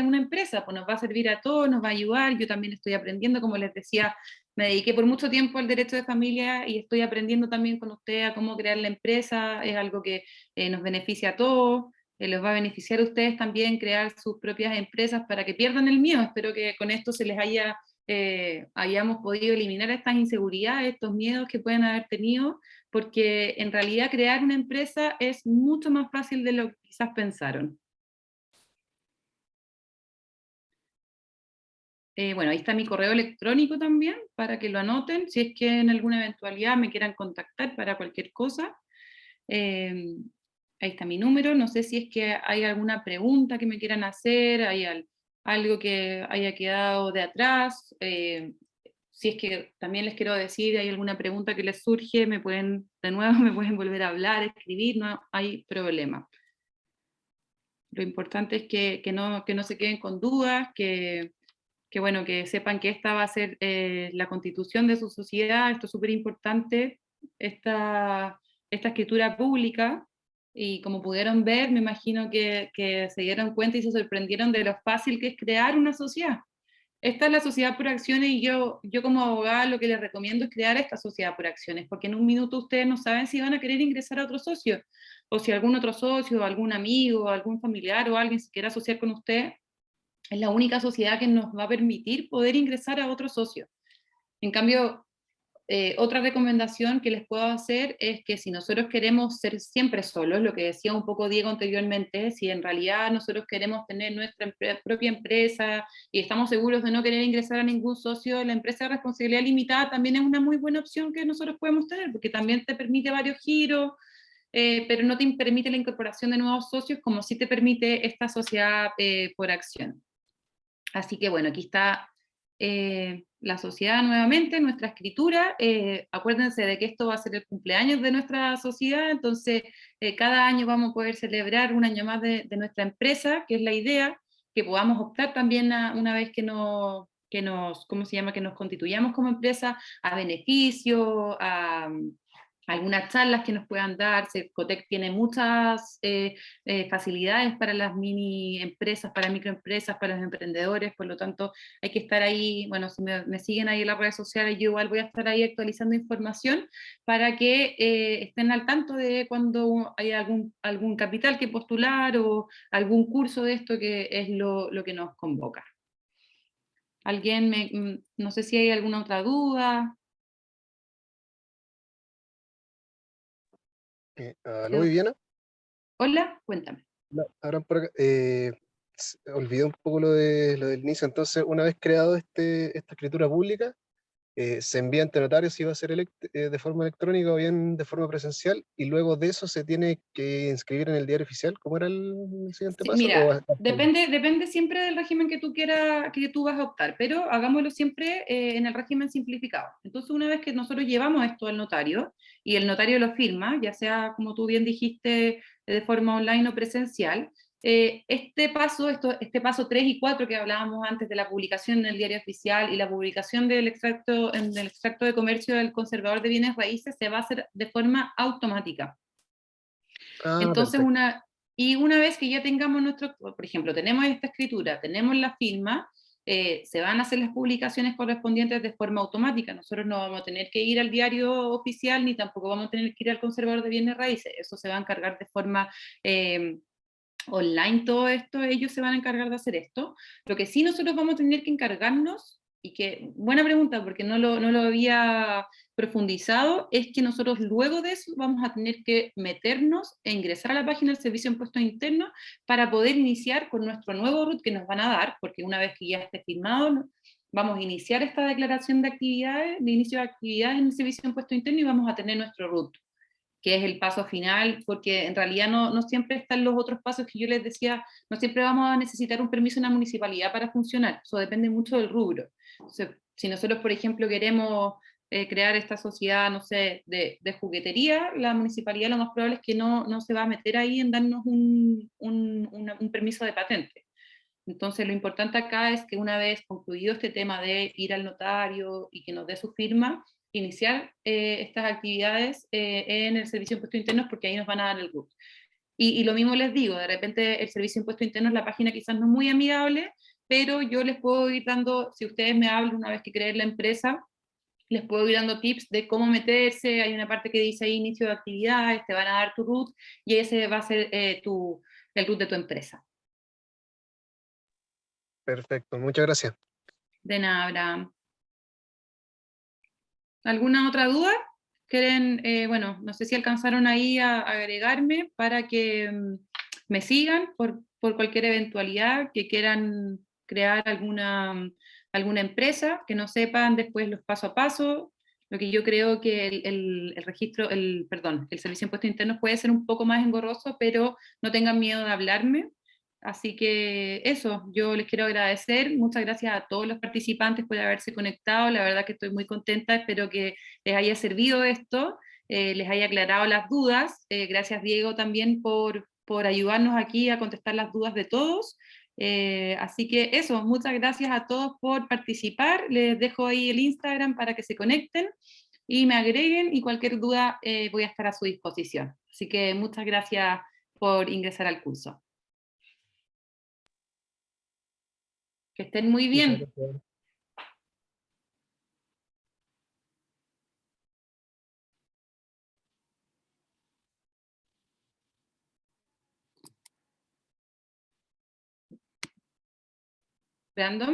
una empresa, pues nos va a servir a todos, nos va a ayudar, yo también estoy aprendiendo, como les decía, me dediqué por mucho tiempo al derecho de familia y estoy aprendiendo también con usted a cómo crear la empresa, es algo que nos beneficia a todos, les va a beneficiar a ustedes también crear sus propias empresas para que pierdan el miedo, espero que con esto se les hayamos podido eliminar estas inseguridades, estos miedos que pueden haber tenido, porque en realidad crear una empresa es mucho más fácil de lo que quizás pensaron. Bueno, ahí está mi correo electrónico también, para que lo anoten, si es que en alguna eventualidad me quieran contactar para cualquier cosa. Ahí está mi número, no sé si es que hay alguna pregunta que me quieran hacer, hay algo que haya quedado de atrás, si es que también les quiero decir, hay alguna pregunta que les surge, de nuevo me pueden volver a hablar, escribir, no hay problema. Lo importante es que no se queden con dudas, bueno, que sepan que esta va a ser la constitución de su sociedad, esto es súper importante, esta escritura pública, y como pudieron ver, me imagino que se dieron cuenta y se sorprendieron de lo fácil que es crear una sociedad. Esta es la sociedad por acciones y yo como abogada lo que les recomiendo es crear esta sociedad por acciones, porque en un minuto ustedes no saben si van a querer ingresar a otro socio, o si algún otro socio, algún amigo, algún familiar o alguien se quiera asociar con usted, es la única sociedad que nos va a permitir poder ingresar a otro socio. En cambio, otra recomendación que les puedo hacer es que si nosotros queremos ser siempre solos, lo que decía un poco Diego anteriormente, si en realidad nosotros queremos tener nuestra propia empresa y estamos seguros de no querer ingresar a ningún socio, la empresa de responsabilidad limitada también es una muy buena opción que nosotros podemos tener, porque también te permite varios giros, pero no te permite la incorporación de nuevos socios como sí te permite esta sociedad por acción. Así que bueno, aquí está la sociedad nuevamente, nuestra escritura. Acuérdense de que esto va a ser el cumpleaños de nuestra sociedad, entonces cada año vamos a poder celebrar un año más de nuestra empresa, que es la idea, que podamos optar también una vez ¿cómo se llama? Que nos constituyamos como empresa, a beneficio, a algunas charlas que nos puedan dar. Cercotec tiene muchas facilidades para las mini empresas, para microempresas, para los emprendedores, por lo tanto hay que estar ahí, bueno, si me siguen ahí en las redes sociales, yo igual voy a estar ahí actualizando información para que estén al tanto de cuando hay algún capital que postular o algún curso de esto que es lo que nos convoca. ¿Alguien no sé si hay alguna otra duda? ¿Aló, Viviana? Hola, cuéntame. Ahora por acá, olvidé un poco lo del inicio. Entonces, una vez creado esta escritura pública, se envía ante notario si va a ser de forma electrónica o bien de forma presencial, y luego de eso se tiene que inscribir en el diario oficial. ¿Cómo era el siguiente Sí, paso? mira, depende siempre del régimen que tú quieras, que tú vas a optar, pero hagámoslo siempre en el régimen simplificado. Entonces, una vez que nosotros llevamos esto al notario y el notario lo firma, ya sea como tú bien dijiste, de forma online o presencial, este paso 3 y 4 que hablábamos antes de la publicación en el diario oficial y la publicación del extracto, en el extracto de comercio del conservador de bienes raíces, se va a hacer de forma automática. Entonces, Perfecto. una vez que ya tengamos por ejemplo, tenemos esta escritura, tenemos la firma, se van a hacer las publicaciones correspondientes de forma automática. Nosotros no vamos a tener que ir al diario oficial, ni tampoco vamos a tener que ir al conservador de bienes raíces. Eso se va a encargar de forma online, todo esto, ellos se van a encargar de hacer esto. Lo que sí nosotros vamos a tener que encargarnos, y que, buena pregunta, porque no lo había profundizado, es que nosotros luego de eso vamos a tener que meternos e ingresar a la página del Servicio de Impuestos Internos para poder iniciar con nuestro nuevo RUT que nos van a dar, porque una vez que ya esté firmado, ¿no?, vamos a iniciar esta declaración de actividades, de inicio de actividades en el Servicio de Impuestos Internos y vamos a tener nuestro RUT, que es el paso final, porque en realidad no siempre están los otros pasos que yo les decía, no siempre vamos a necesitar un permiso en la municipalidad para funcionar, eso depende mucho del rubro. Entonces, si nosotros, por ejemplo, queremos crear esta sociedad, no sé, de juguetería, la municipalidad lo más probable es que no se va a meter ahí en darnos un permiso de patente. Entonces, lo importante acá es que una vez concluido este tema de ir al notario y que nos dé su firma, iniciar estas actividades en el Servicio de Impuestos Internos, porque ahí nos van a dar el RUT. Y lo mismo les digo, de repente el Servicio de Impuestos Internos, la página quizás no es muy amigable, pero yo les puedo ir dando, si ustedes me hablan una vez que creen la empresa, les puedo ir dando tips de cómo meterse. Hay una parte que dice ahí inicio de actividades, te van a dar tu RUT, y ese va a ser el RUT de tu empresa. Perfecto, muchas gracias. De nada, Abraham. ¿Alguna otra duda? ¿Quieren, bueno, no sé si alcanzaron ahí a agregarme para que me sigan por cualquier eventualidad, que quieran crear alguna empresa, que no sepan después los paso a paso? Lo que yo creo que el registro, perdón, el Servicio de Impuestos Internos puede ser un poco más engorroso, pero no tengan miedo de hablarme. Así que eso, yo les quiero agradecer, muchas gracias a todos los participantes por haberse conectado, la verdad que estoy muy contenta, espero que les haya servido esto, les haya aclarado las dudas. Gracias, Diego, también por ayudarnos aquí a contestar las dudas de todos. Así que eso, muchas gracias a todos por participar, les dejo ahí el Instagram para que se conecten y me agreguen, y cualquier duda voy a estar a su disposición. Así que muchas gracias por ingresar al curso. Que estén muy Muchas bien. gracias. Brandon.